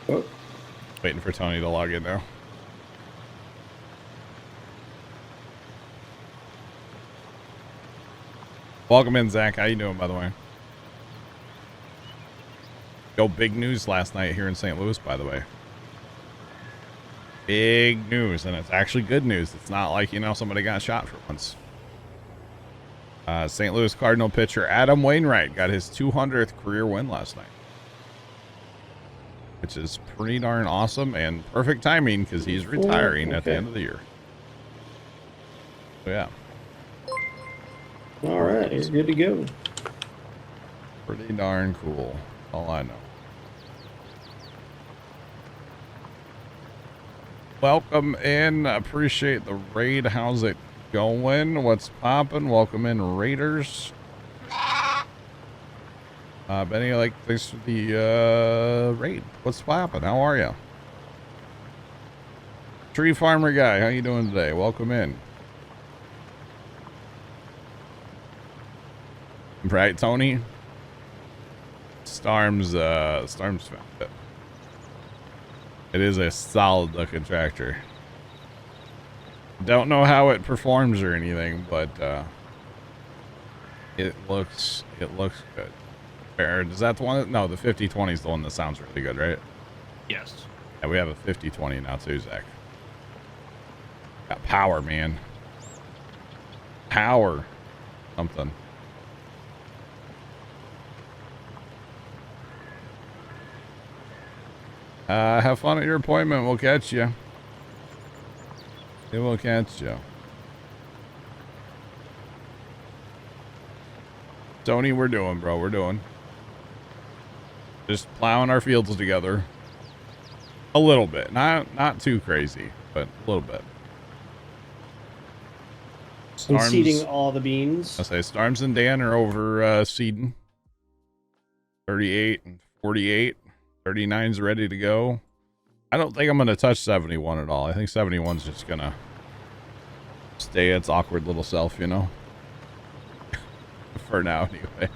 Oh. Waiting for Tony to log in now. Welcome in, Zach. How you doing, by the way? Yo, big news last night here in St. Louis, by the way. Big news, and it's actually good news. It's not like, you know, somebody got shot for once. St. Louis Cardinal pitcher Adam Wainwright got his 200th career win last night. Which is pretty darn awesome and perfect timing because he's retiring at the end of the year. So, yeah. All right, you're good to go. Pretty darn cool. All I know. Welcome in. Appreciate the raid. How's it going? What's poppin'? Welcome in, Raiders. Benny, thanks for the raid. What's poppin'? How are you? Tree farmer guy, how you doing today? Welcome in. Right, Tony? Storms found it. It is a solid looking tractor. Don't know how it performs or anything, but it looks good. Or is that the one? No, the 5020 is the one that sounds really good, right? Yes. Yeah, we have a 5020 now too, Zach. Got power, man. Power. Something. Have fun at your appointment. We'll catch you. It will catch you. Tony, we're doing, bro. We're doing. Just plowing our fields together. A little bit. Not too crazy, but a little bit. I'm seeding all the beans. I say Storms and Dan are over seeding. 38 and 48. 39's ready to go. I don't think I'm going to touch 71 at all. I think 71's just going to stay its awkward little self, you know? For now, anyway.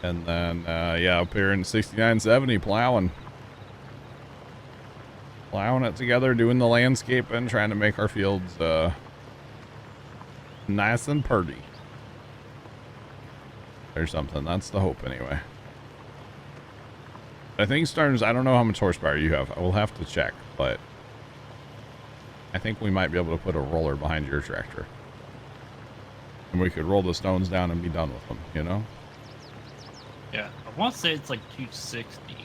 And then, yeah, up here in 69, 70, plowing. Plowing it together, doing the landscaping, trying to make our fields nice and purty. Or something. That's the hope anyway. I think Starnes, I don't know how much horsepower you have. I will have to check, but I think we might be able to put a roller behind your tractor. And we could roll the stones down and be done with them, you know? Yeah, I want to say it's like 260.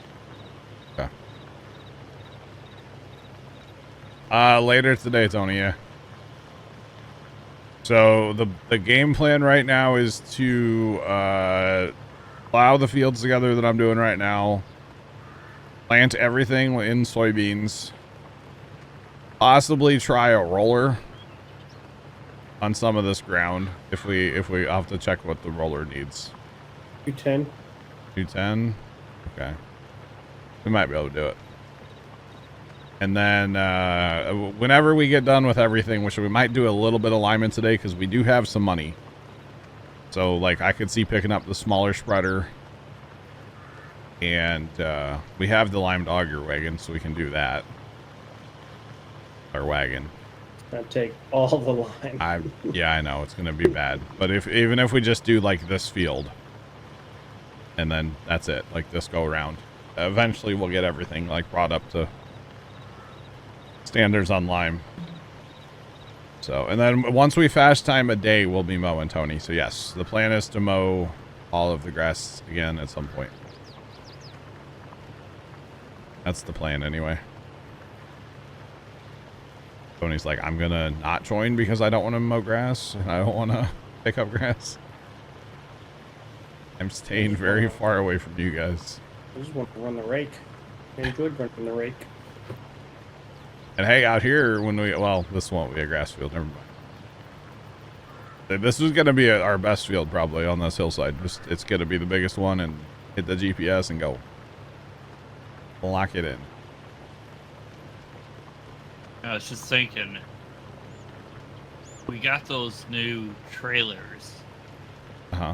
Okay. Later today, Tony, yeah. So the game plan right now is to plow the fields together that I'm doing right now. Plant everything in soybeans. Possibly try a roller on some of this ground if we I'll have to check what the roller needs. 210. 210. Okay. We might be able to do it. And then whenever we get done with everything, which we might do a little bit of alignment today because we do have some money. So like I could see picking up the smaller spreader. And we have the limed auger wagon, so we can do that. Our wagon. That'd take all the line. Yeah, I know it's gonna be bad. But even if we just do like this field, and then that's it, like this go around. Eventually, we'll get everything like brought up to standards on lime. So, and then once we fast time a day, we'll be mowing, Tony. So yes, the plan is to mow all of the grass again at some point. That's the plan anyway. Tony's like, I'm gonna not join because I don't want to mow grass and I don't want to pick up grass. I'm staying very far away from you guys. I just want to run the rake. I enjoyed running the rake. And hey, out here when well, this won't be a grass field. Never mind. This is gonna be our best field probably on this hillside. It's gonna be the biggest one, and hit the GPS and go. Lock it in. I was just thinking, we got those new trailers. Uh-huh.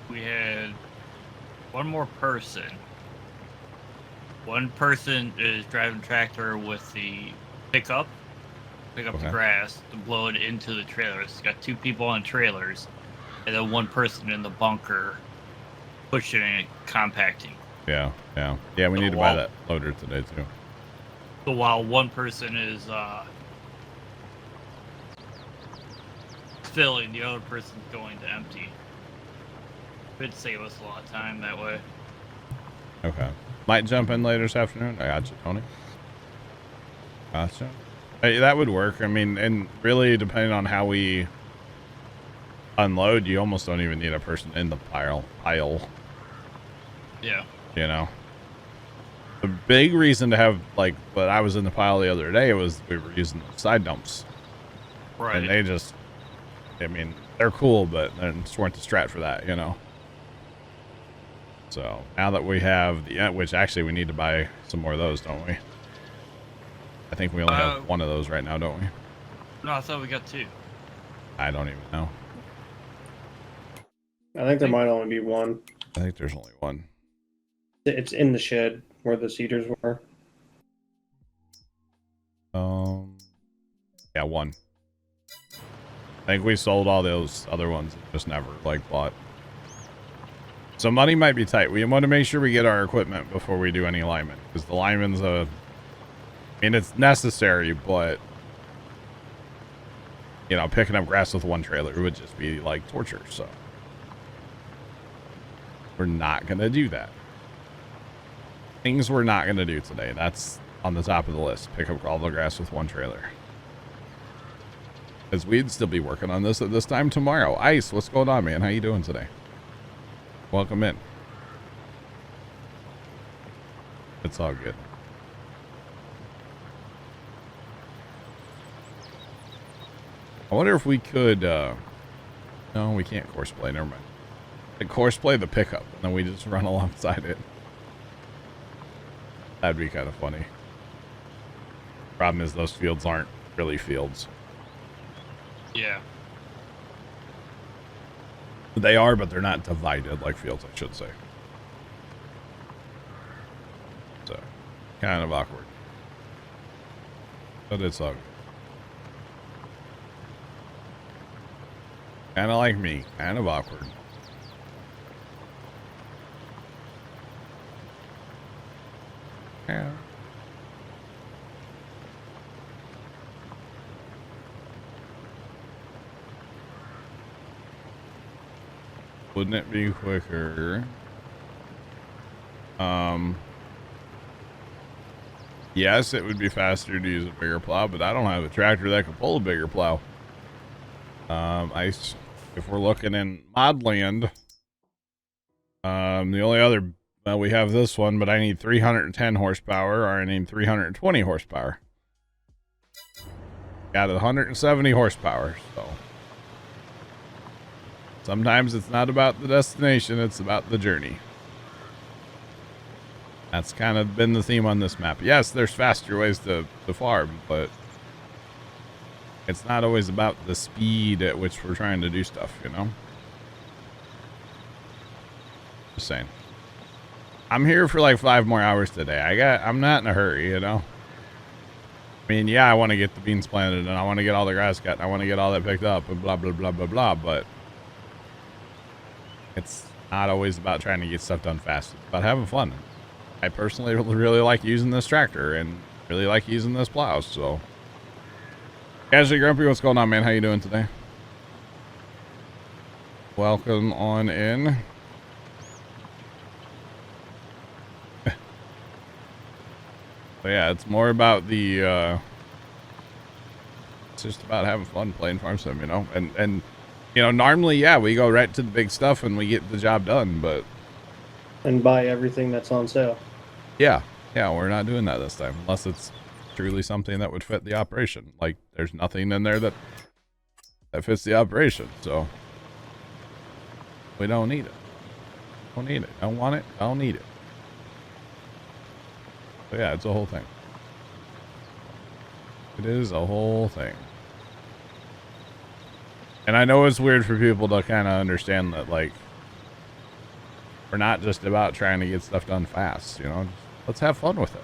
We had one more person. One person is driving tractor with the pick up Okay. the grass to blow it into the trailers. Got two people on trailers, and then one person in the bunker pushing and compacting. Yeah. We need to buy that loader today too. So while one person is filling, the other person's going to empty. Could save us a lot of time that way. Okay. Might jump in later this afternoon. I got you, Tony. Gotcha. Hey, that would work. I mean, and really, depending on how we unload, you almost don't even need a person in the pile. Yeah. You know? The big reason to have, like, but I was in the pile the other day was we were using the side dumps. Right. And they just, I mean, they're cool, but they just weren't the strat for that, you know? So now that we have the, which actually we need to buy some more of those, don't we? I think we only have one of those right now, don't we? No, I thought we got two. I don't even know. I think there might only be one. I think there's only one. It's in the shed where the cedars were. Yeah, one. I think we sold all those other ones, just never like bought. So money might be tight. We want to make sure we get our equipment before we do any alignment, because the alignment's I mean, it's necessary, but you know, picking up grass with one trailer would just be like torture. So we're not gonna do that. Things we're not gonna do today. That's on the top of the list. Pick up all the grass with one trailer. Because we'd still be working on this at this time tomorrow. Ice, what's going on, man? How you doing today? Welcome in. It's all good. I wonder if we could, no, we can't course play, never mind. Like course play the pickup, and then we just run alongside it. That'd be kind of funny. Problem is those fields aren't really fields. Yeah. They are, but they're not divided like fields, I should say. So, kind of awkward. But it's all good. Kind of like me, kind of awkward. Yeah. Wouldn't it be quicker? Yes, it would be faster to use a bigger plow, but I don't have a tractor that can pull a bigger plow. If we're looking in mod land, the only other, well, we have this one, but I need 310 horsepower, or I need 320 horsepower. Got 170 horsepower, so. Sometimes it's not about the destination, it's about the journey. That's kind of been the theme on this map. Yes, there's faster ways to farm, but it's not always about the speed at which we're trying to do stuff, you know? Just saying. I'm here for like 5 more hours today. I'm not in a hurry, you know? I mean, yeah, I want to get the beans planted and I want to get all the grass cut and I want to get all that picked up and blah, blah, blah, blah, blah, but it's not always about trying to get stuff done fast. It's about having fun. I personally really like using this tractor and really like using this plow, so. Casually Grumpy, what's going on, man? How you doing today? Welcome on in. But yeah, it's more about the, it's just about having fun playing Farm Sim, you know? And, you know, normally, yeah, we go right to the big stuff and we get the job done, but. And buy everything that's on sale. Yeah, we're not doing that this time, unless it's truly something that would fit the operation. Like, there's nothing in there that fits the operation, so we don't need it. Don't need it. Don't want it. Don't need it. So yeah, it's a whole thing. It is a whole thing. And I know it's weird for people to kind of understand that, like, we're not just about trying to get stuff done fast, you know? Let's have fun with it.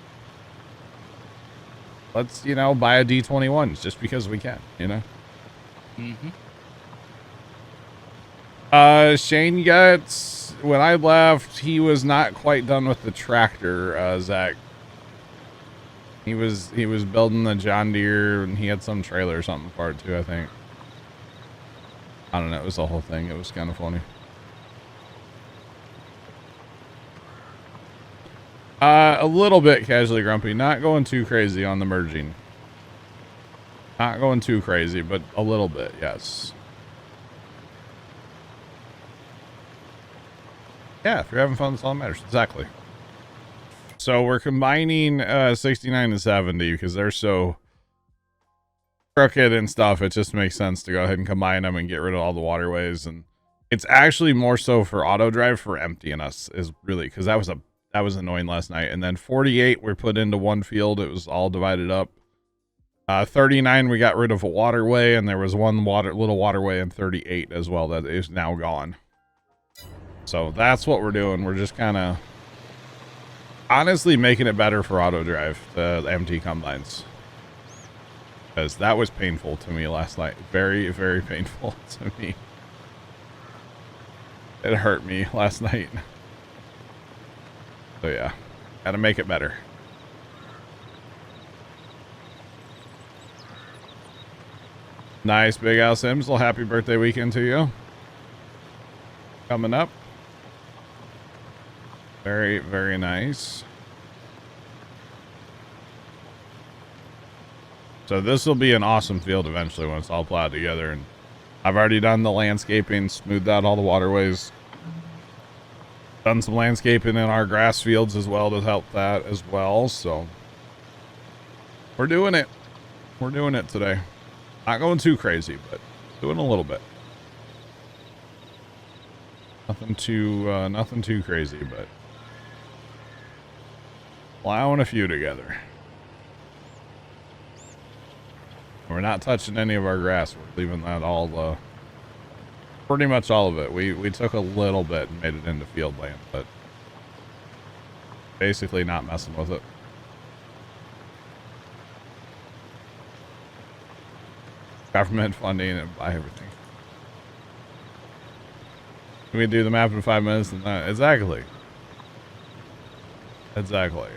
Let's, you know, buy a D21 just because we can, you know? Shane Guts, when I left, he was not quite done with the tractor, Zach. He was building the John Deere and he had some trailer or something for it too, I think. I don't know, it was the whole thing. It was kind of funny. A little bit casually grumpy, not going too crazy on the merging. Not going too crazy, but a little bit, yes. Yeah, if you're having fun, that's all that matters. Exactly. So we're combining 69 and 70 because they're so crooked and stuff. It just makes sense to go ahead and combine them and get rid of all the waterways. And it's actually more so for auto drive for emptying us is really, because that was annoying last night. And then 48 were put into one field. It was all divided up. 39 we got rid of a waterway, and there was one little waterway in 38 as well that is now gone. So that's what we're doing. We're just kind of honestly making it better for auto drive, the empty combines, because that was painful to me last night. Very, very painful to me. It hurt me last night. So yeah, gotta make it better. Nice, Big Al Sims. Well, happy birthday weekend to you. Coming up. Very, very nice. So this will be an awesome field eventually when it's all plowed together. And I've already done the landscaping, smoothed out all the waterways. Done some landscaping in our grass fields as well to help that as well. So we're doing it. We're doing it today. Not going too crazy, but doing a little bit. Nothing too crazy, but plowing a few together. We're not touching any of our grass. We're leaving that all, pretty much all of it. We took a little bit and made it into field land, but basically not messing with it. Government funding and buy everything. We do the map in 5 minutes and that. Exactly. Exactly.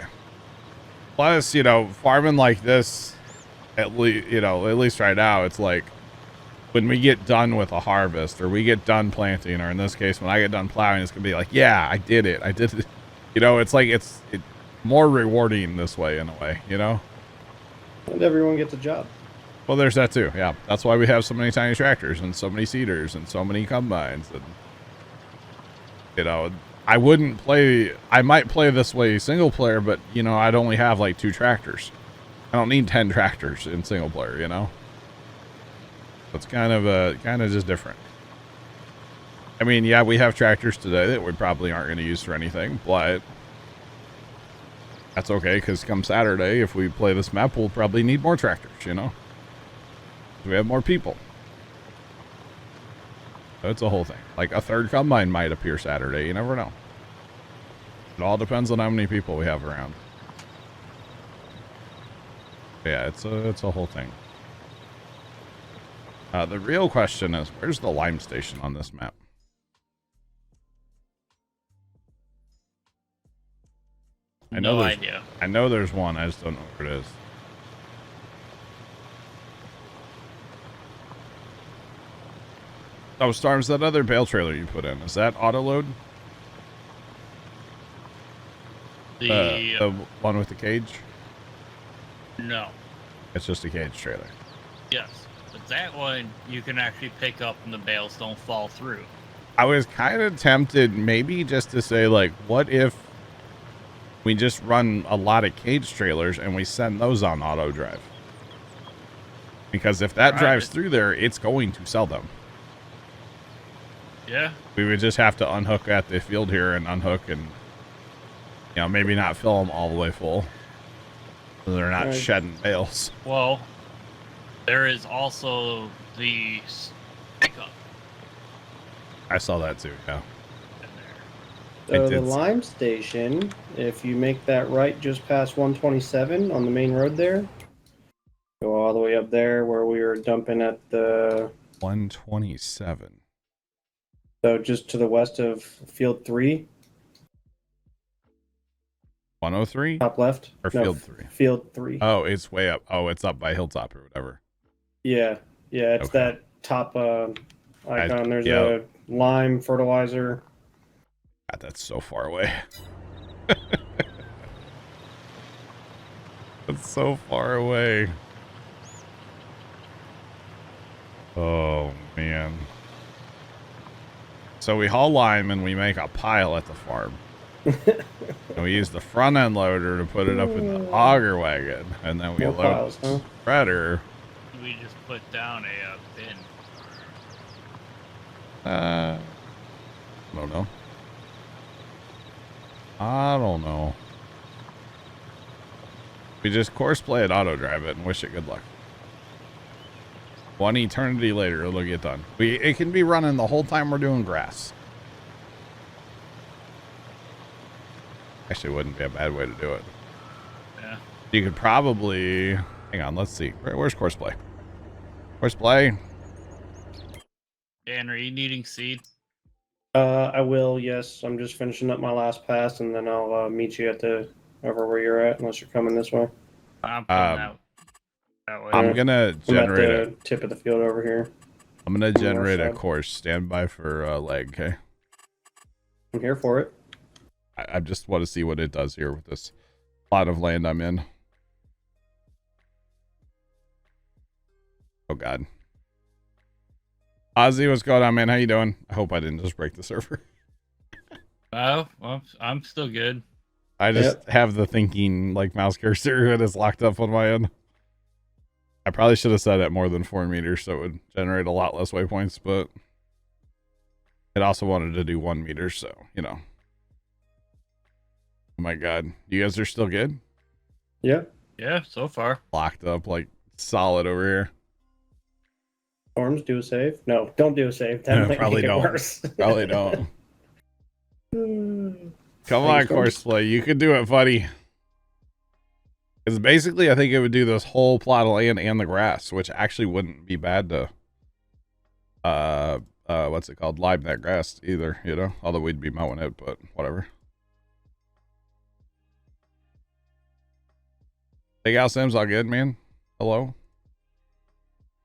Plus, you know, farming like this, at least right now, it's like when we get done with a harvest or we get done planting, or in this case, when I get done plowing, it's gonna be like, yeah, I did it. I did it. You know, it's like it's more rewarding this way in a way, you know? And everyone gets a job. Well, there's that too. Yeah. That's why we have so many tiny tractors and so many seeders and so many combines. And, you know, I might play this way single player, but, you know, I'd only have like 2 tractors. I don't need 10 tractors in single player, you know? It's kind of just different. I mean, yeah, we have tractors today that we probably aren't going to use for anything, but that's okay, because come Saturday, if we play this map, we'll probably need more tractors, you know? We have more people. So it's a whole thing. Like a 3rd combine might appear Saturday. You never know. It all depends on how many people we have around. Yeah, it's a whole thing. The real question is, where's the lime station on this map? No idea. I know there's one. I just don't know where it is. Oh, Storms, that other bale trailer you put in, is that auto load? The one with the cage? No. It's just a cage trailer. Yes. But that one you can actually pick up and the bales don't fall through. I was kind of tempted maybe just to say, like, what if we just run a lot of cage trailers and we send those on auto drive? Because if that drives through there, it's going to sell them. Yeah. We would just have to unhook at the field here and unhook and, you know, maybe not fill them all the way full. So they're not shedding bales. Well, there is also the pickup. I saw that too, yeah. In there. So the lime station, if you make that right just past 127 on the main road there, go all the way up there where we were dumping at the 127. So just to the west of field 3. 103? Top left. Or field 3? Field 3. Oh, it's way up. Oh, it's up by Hilltop or whatever. Yeah. Yeah, it's that top icon. There's a lime fertilizer. God, that's so far away. That's so far away. Oh, man. So we haul lime and we make a pile at the farm. And we use the front end loader to put it up in the auger wagon. And then we load piles, the spreader. We just put down a bin. I don't know. I don't know. We just course play it, auto drive it, and wish it good luck. One eternity later, it'll get done. It can be running the whole time we're doing grass. Actually, wouldn't be a bad way to do it. Yeah. You could probably... Hang on, let's see. Where's course play? Course play? Dan, are you needing seed? I will, yes. I'm just finishing up my last pass, and then I'll meet you at the over where you're at, unless you're coming this way. I'm coming out that way. I'm gonna generate I'm at the tip of the field over here. I'm gonna generate a course. Stand by for leg, okay? I'm here for it. I just want to see what it does here with this plot of land I'm in. Oh God. Ozzy, what's going on, man? How you doing? I hope I didn't just break the server. Oh, well, I'm still good. I just have the thinking like mouse cursor and it's locked up on my end. I probably should have set it at more than 4 meters so it would generate a lot less waypoints, but it also wanted to do 1 meter, so, you know. Oh my God. You guys are still good? Yeah. Yeah, so far. Locked up like solid over here. Storms, do a save. No, don't do a save. That might Probably make it don't. worse. Probably don't. Come on, Courseplay. You can do it, buddy. Because basically, I think it would do this whole plot of land and the grass, which actually wouldn't be bad to what's it called? Live net grass either, you know, although we'd be mowing it, but whatever. Hey, Gal Sims, all good, man? Hello?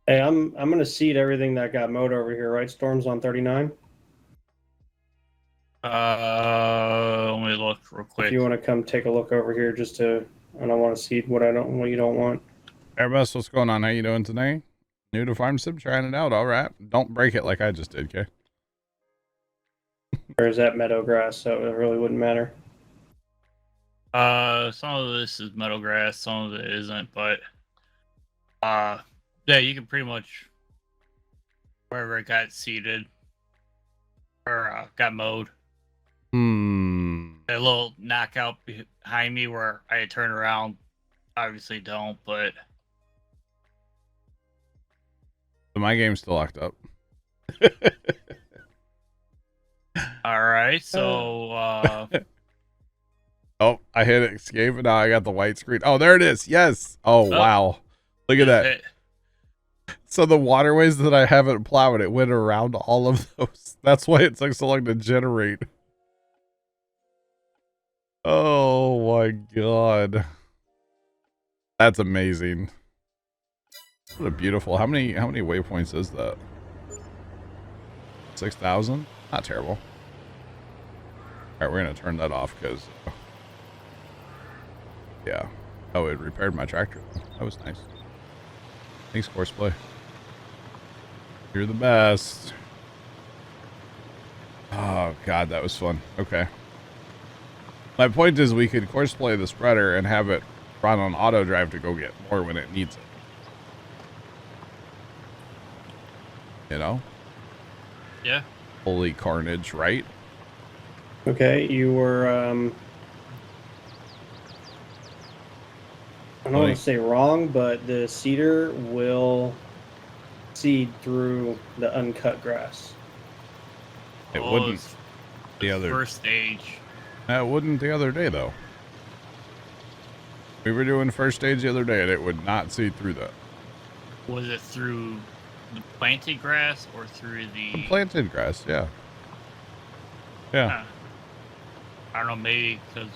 Hey, I'm gonna seed everything that got mowed over here, right? Storm's on 39. Let me look real quick. If you want to come take a look over here, I don't want to seed what you don't want. Airbus, what's going on? How you doing today? New to Farm Sim, trying it out. All right. Don't break it like I just did, okay? Or is that meadow grass, so it really wouldn't matter. Some of this is meadow grass, some of it isn't, but yeah, you can pretty much wherever it got seeded or got mowed. A little knockout behind me where I turn around, obviously don't, but So my game's still locked up. all right. So Oh, I hit escape and now I got the white screen. Oh, there it is. Yes. Oh, wow. Look at that. So the waterways that I haven't plowed, it went around all of those. That's why it took so long to generate. Oh my god. That's amazing. What a beautiful. How many waypoints is that? 6,000? Not terrible. Alright, we're gonna turn that off because yeah. Oh, it repaired my tractor. That was nice. Thanks, Courseplay. You're the best. Oh god, that was fun. Okay. My point is we could Courseplay the spreader and have it run on auto drive to go get more when it needs it. You know? yeah. Holy carnage, right? Okay, you were I don't want to say wrong, but the seeder will seed through the uncut grass. It Oh, wouldn't it's the other first stage. It wouldn't the other day though. We were doing first stage the other day and it would not see through that. Was it through the planted grass or through the Planted grass, yeah. Yeah. Huh. I don't know, maybe because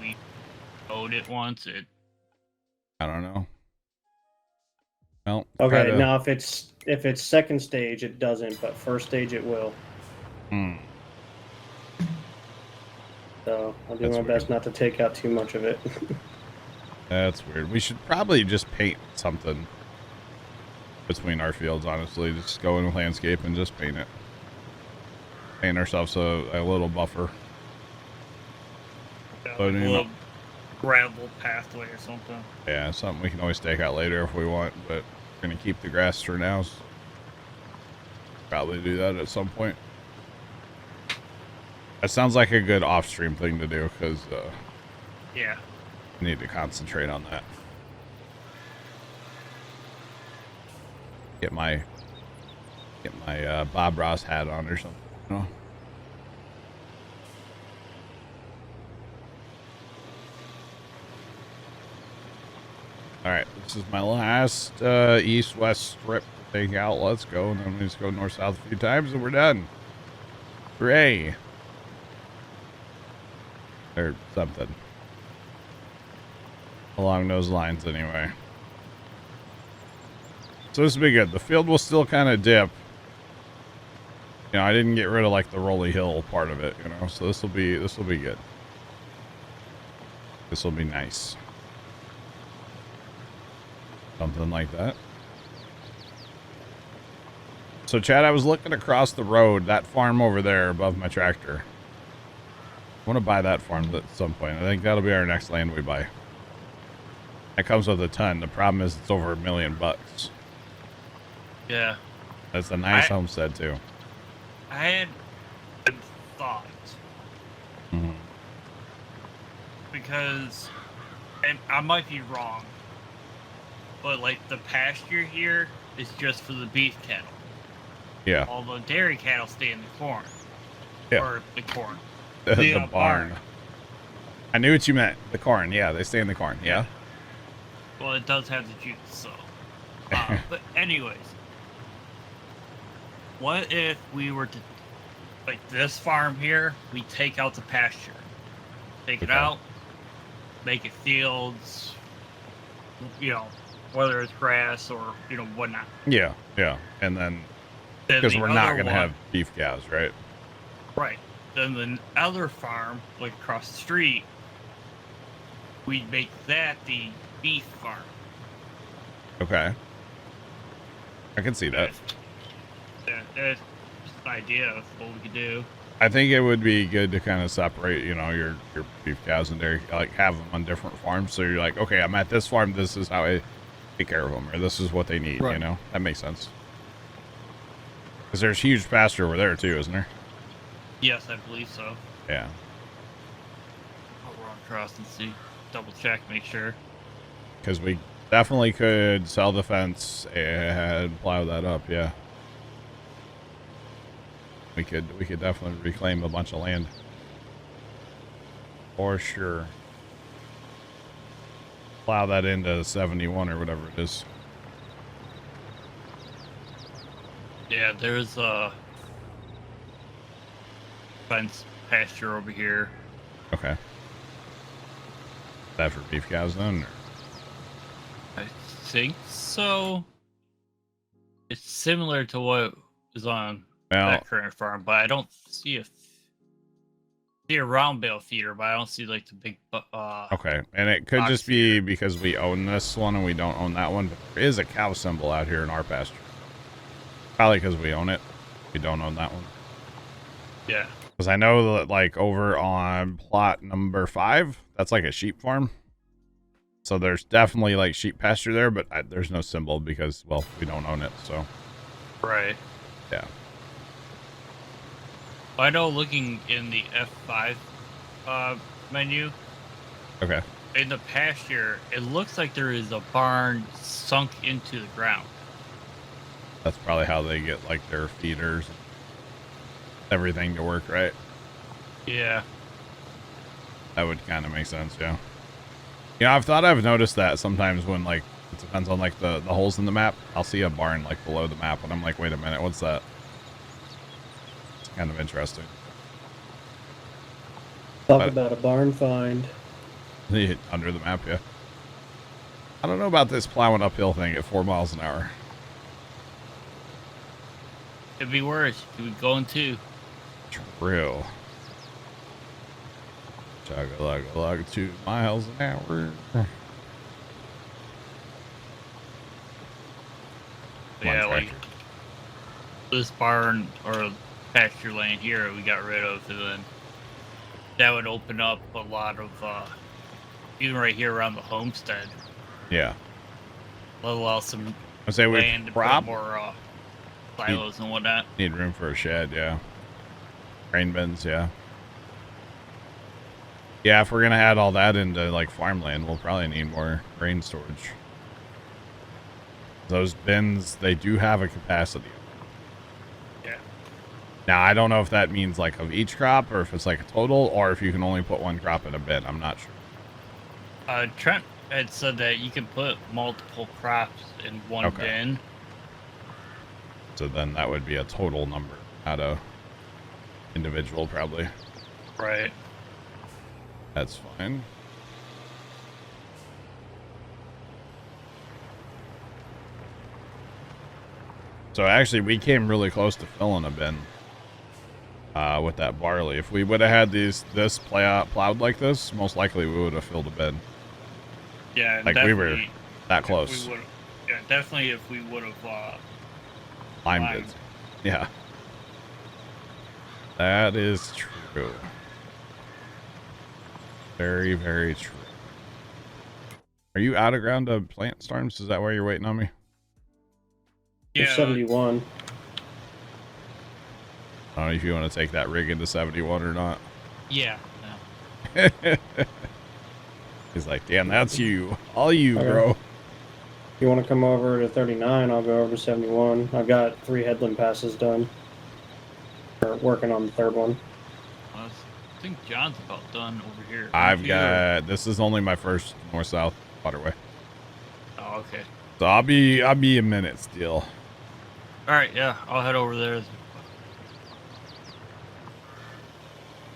we mowed it once. I don't know. Well, Okay, now if it's second stage, it doesn't, but first stage it will. So I'll do my best not to take out too much of it. That's weird. We should probably just paint something between our fields, honestly. Just go in with landscape and just paint it. Paint ourselves a little buffer. But, a you little know, gravel pathway or something. yeah, something we can always take out later if we want, but we're going to keep the grass for now. So probably do that at some point. That sounds like a good off-stream thing to do because Yeah. I need to concentrate on that. Get my Bob Ross hat on or something. You know? All right, this is my last east-west strip to take out. Let's go, and then we just go north-south a few times, and we're done. Hooray! Or something along those lines, anyway. So this will be good. The field will still kind of dip. You know, I didn't get rid of like the rolly hill part of it. You know, so this will be good. This will be nice. Something like that. So Chad, I was looking across the road, that farm over there above my tractor. I want to buy that farm at some point. I think that'll be our next land we buy. That comes with a ton. The problem is it's over $1 million. Yeah. That's a nice homestead too. I had thought. Mm-hmm. Because, and I might be wrong, but like the pasture here is just for the beef cattle. Yeah. All the dairy cattle stay in the corn. Yeah. Or the corn. The barn. I knew what you meant. The corn. Yeah, they stay in the corn. Yeah. Well, it does have the juice, so. But anyways, What if we were to, like this farm here, we take out the pasture, take it Okay. out, make it fields, you know, whether it's grass or, you know, whatnot. Yeah, yeah. And then, Then because the we're not other going to one- have beef cows, right? Right. Then the other farm, like across the street, we'd make that the beef farm. Okay. I can see that. That's just an idea of what we could do. I think it would be good to kind of separate, you know, your beef cows and dairy, like have them on different farms. So you're like, okay, I'm at this farm. This is how I take care of them, or this is what they need. Right. You know, that makes sense. Because there's huge pasture over there too, isn't there? Yes, I believe so. Yeah. I'll run across and see, double check, make sure. Because we definitely could sell the fence and plow that up. Yeah. We could definitely reclaim a bunch of land. For sure. Plow that into 71 or whatever it is. Yeah, there's a fence pasture over here. Okay. Is that for beef cows then? Or? I think so. It's similar to what is on Well, that current farm, but I don't see a round bale feeder, but I don't see like the big okay. And it could box just be feeder. because we own this one and we don't own that one. But there is a cow symbol out here in our pasture. Probably because we own it. We don't own that one. Yeah. Because I know that, like, over on plot number 5, that's like a sheep farm. So there's definitely, like, sheep pasture there, but there's no symbol because, well, we don't own it, so. Right. Yeah. I know looking in the F5 menu, Okay. in the pasture, it looks like there is a barn sunk into the ground. That's probably how they get, like, their feeders. Everything to work, right? Yeah. That would kind of make sense, yeah. Yeah, I've noticed that sometimes when, like, it depends on, like, the holes in the map. I'll see a barn, like, below the map, and I'm like, wait a minute, what's that? It's kind of interesting. Talk But- about a barn find. Under the map, yeah. I don't know about this plowing uphill thing at 4 miles an hour. It'd be worse. You would go in two. True. Chug-a-lug-a-lug, 2 miles an hour. Come on, Yeah, like tractor. this barn or pasture land here we got rid of, and then that would open up a lot of even right here around the homestead, Yeah. allow some I say we land to put prop more silos and whatnot. need room for a shed, yeah. Grain bins, yeah. Yeah, if we're gonna add all that into like farmland, we'll probably need more grain storage. Those bins, they do have a capacity. Yeah. Now, I don't know if that means like of each crop or if it's like a total or if you can only put one crop in a bin. I'm not sure. Trent had said that you can put multiple crops in one Okay. bin. So then that would be a total number, not a individual probably. Right. That's fine. So actually, we came really close to filling a bin with that barley. If we would have had this plowed like this, most likely we would have filled a bin. Yeah. Like we were definitely that if close. we would've- yeah, definitely if we would have Limed limed. it. Yeah. That is true. Very, very true. Are you out of ground to plant storms? Is that why you're waiting on me? There's 71. I don't know if you want to take that rig into 71 or not. Yeah. No. He's like, damn, that's you. All you, Okay. bro. You want to come over to 39? I'll go over to 71. I've got 3 headland passes done. Or working on the 3rd one. I think John's about done over here. I've Here. got, this is only my first north-south waterway. Oh, okay. So I'll be a minute still. All right, yeah, I'll head over there.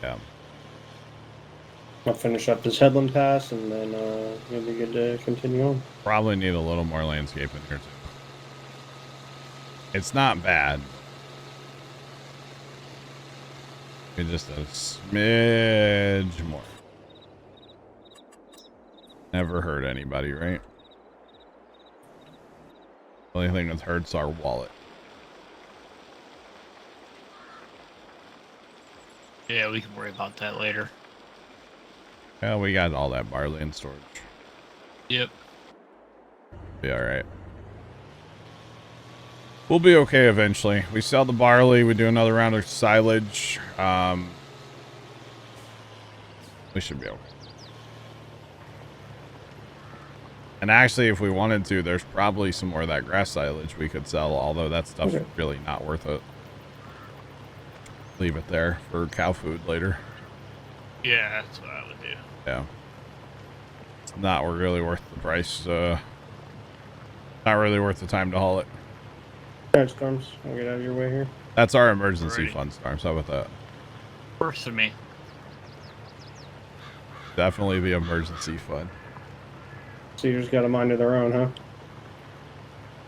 Yeah. I'll finish up this headland pass, and then you'll be good to continue on. Probably need a little more landscape in here too. It's not bad. It's just a smidge more. Never hurt anybody, right? The only thing that hurts our wallet. Yeah, we can worry about that later. Yeah, we got all that barley in storage. Yep. Be all right. We'll be okay eventually. We sell the barley. We do another round of silage. We should be okay. And actually, if we wanted to, there's probably some more of that grass silage we could sell, although that stuff's really not worth it. Leave it there for cow food later. Yeah, that's what I would do. Yeah. It's not really worth the price. Not really worth the time to haul it. Alright, Storms, I'll get out of your way here. That's our emergency Alrighty. fund, Storms. How about that? Worse than me. Definitely the emergency fund. Cedars got a mind of their own, huh?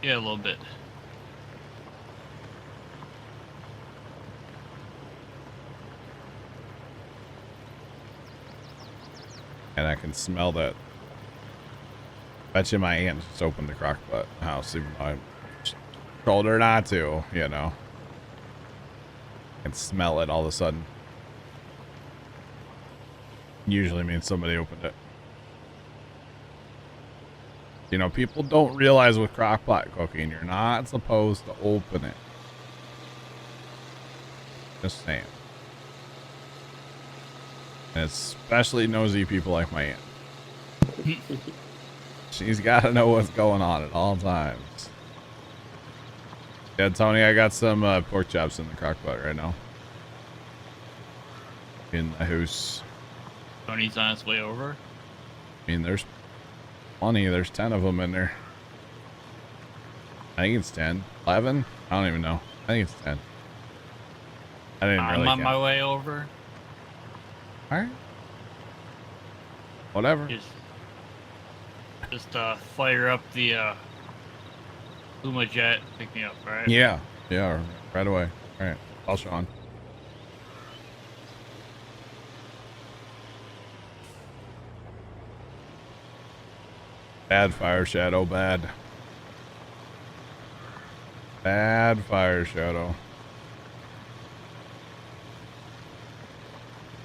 Yeah, a little bit. And I can smell that. Bet you my aunt just opened the crock pot house, even though I told her not to, you know. I can smell it all of a sudden. Usually means somebody opened it. You know, people don't realize with crock pot cooking, you're not supposed to open it. Just saying. And especially nosy people like my aunt. She's got to know what's going on at all times. Yeah, Tony, I got some pork chops in the crock pot right now. In the house. Tony's on his way over. I mean, there's plenty. There's 10 of them in there. I think it's 10. 11? I don't even know. I think it's 10. I didn't really I'm on count. my way over. Alright. Whatever. Just fire up the Puma jet, pick me up, right? Yeah. Yeah, right away. Alright. I'll show on. Bad fire shadow, bad. Bad fire shadow.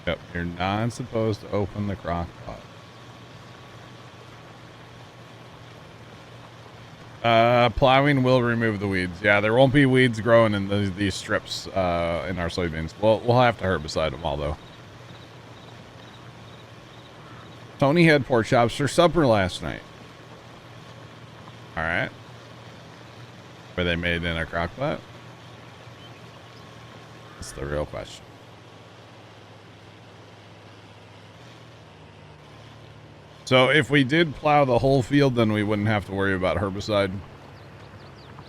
Yep, you're not supposed to open the crock pot. Plowing will remove the weeds. Yeah, there won't be weeds growing in these strips in our soybeans. We'll have to herbicide them all though. Tony had pork chops for supper last night. All right. Were they made in a crock pot? That's the real question. So if we did plow the whole field, then we wouldn't have to worry about herbicide.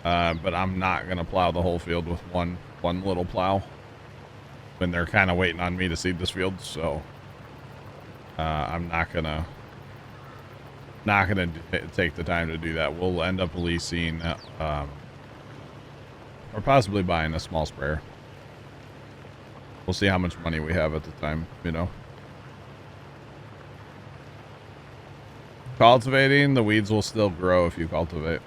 But I'm not going to plow the whole field with one little plow when they're kind of waiting on me to seed this field. So I'm not going to take the time to do that. We'll end up leasing or possibly buying a small sprayer. We'll see how much money we have at the time, you know. Cultivating, the weeds will still grow if you cultivate.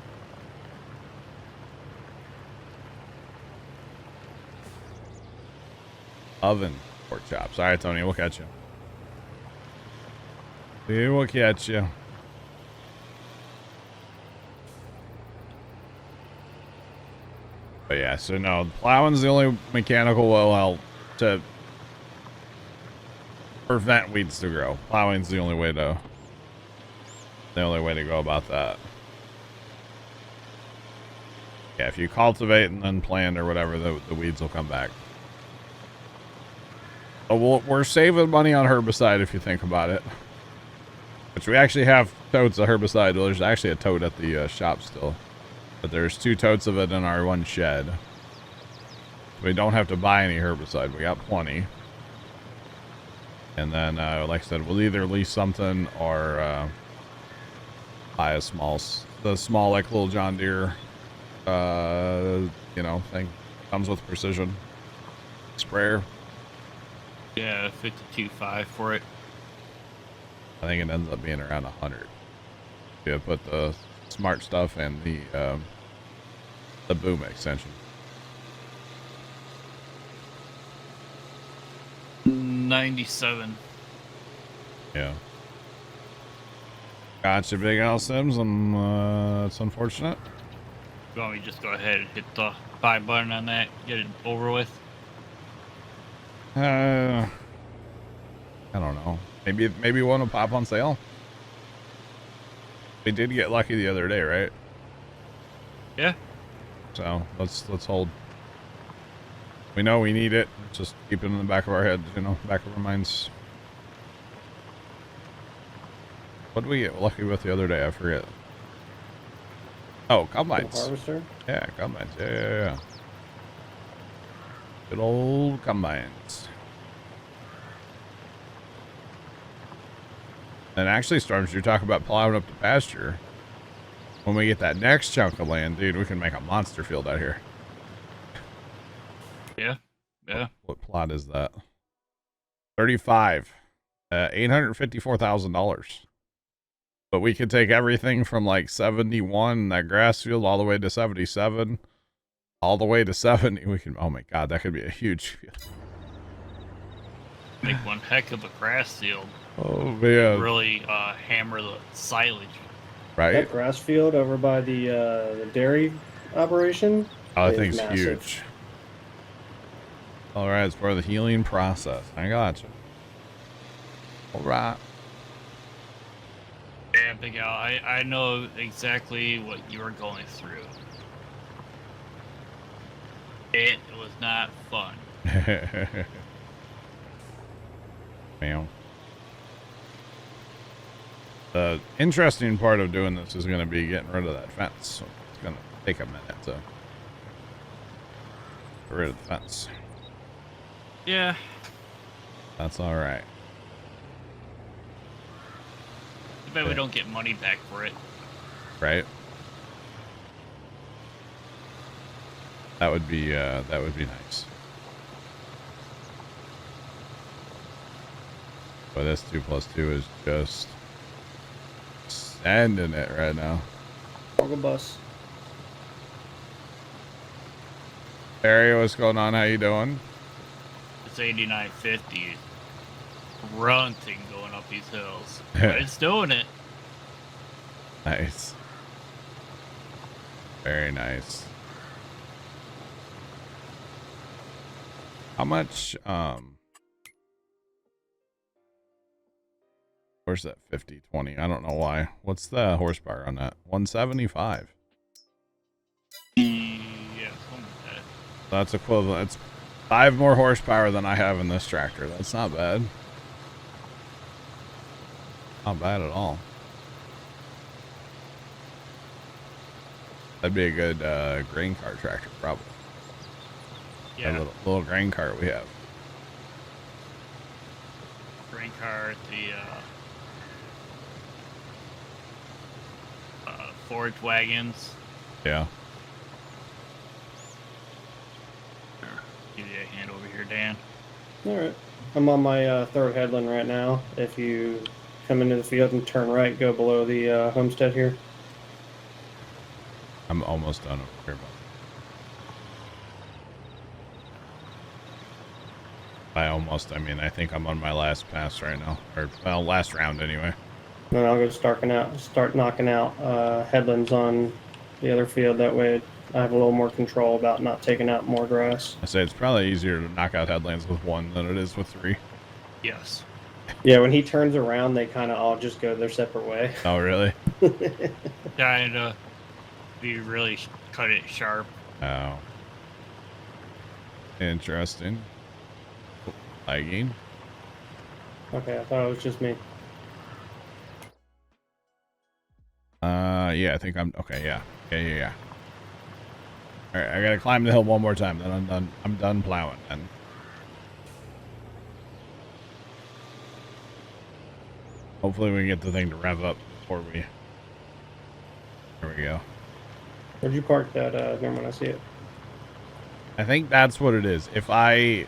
Oven pork chops. All right, Tony, we'll catch you. We will catch you. But yeah, so no, plowing's the only mechanical well to prevent weeds to grow. Plowing's the only way to go about that. Yeah, if you cultivate and then plant or whatever, the weeds will come back. But we're saving money on herbicide if you think about it. Which we actually have totes of herbicide. There's actually a tote at the shop still. But there's 2 totes of it in our one shed. We don't have to buy any herbicide. We got plenty. And then, like I said, we'll either lease something or buy a small like little John Deere, thing. Comes with precision sprayer. Yeah, 52.5 for it. I think it ends up being around 100. Yeah, put the smart stuff and the boom extension. 97. Yeah. Gotcha, Big Al Sims. It's unfortunate. You want me to just go ahead and hit the buy button on that, get it over with? I don't know. Maybe one will pop on sale. We did get lucky the other day, right? Yeah. So let's hold. We know we need it. Just keep it in the back of our head, back of our minds. What did we get lucky with the other day? I forget. Oh, combines. Harvester. Yeah, combines. Yeah. Good old combines. And actually, Storms, you talk about plowing up the pasture. When we get that next chunk of land, dude, we can make a monster field out here. Yeah. Yeah. What plot is that? 35. $854,000. But we could take everything from like 71, that grass field, all the way to 77, all the way to 70. We can, oh my God, that could be a huge field. Make one heck of a grass field. Oh man. Really hammer the silage. Right? That grass field over by the dairy operation. Oh, I is think it's massive. huge. All right, it's part of the healing process. I gotcha. All right. Yeah, Big Al, I know exactly what you were going through. It was not fun. Meow. The interesting part of doing this is going to be getting rid of that fence. So it's going to take a minute to get rid of the fence. Yeah. That's all right. I bet we don't get money back for it. Right? That would be nice. But this 2 + 2 is just sending it right now. Cargo bus. Harry, what's going on? How you doing? It's 89.50. Grunting going up these hills. But it's doing it. Nice. Very nice. How much, where's that 50/20? I don't know why. What's the horsepower on that? 175. Yeah, something like that. That's equivalent. It's 5 more horsepower than I have in this tractor. That's not bad. Not bad at all. That'd be a good grain car tractor, probably. Yeah. A little grain cart we have. Grain cart, the forage wagons. Yeah. Give you a hand over here, Dan. All right. I'm on my third headland right now. If you come into the field and turn right, go below the homestead here. I'm almost done over here. I mean, I think I'm on my last pass right now. Or, well, last round anyway. Then I'll go start knocking out headlands on the other field. That way I have a little more control about not taking out more grass. I say it's probably easier to knock out headlands with 1 than it is with 3. Yes. Yeah, when he turns around, they kind of all just go their separate way. Oh, really? Trying to be really cut it sharp. Oh. Interesting. Lagging. Okay, I thought it was just me. Yeah, I think I'm okay. Yeah. All right, I gotta climb the hill one more time, then I'm done. I'm done plowing. And hopefully we can get the thing to rev up before we. There we go. Where'd you park that, Norman? I see it. I think that's what it is. If I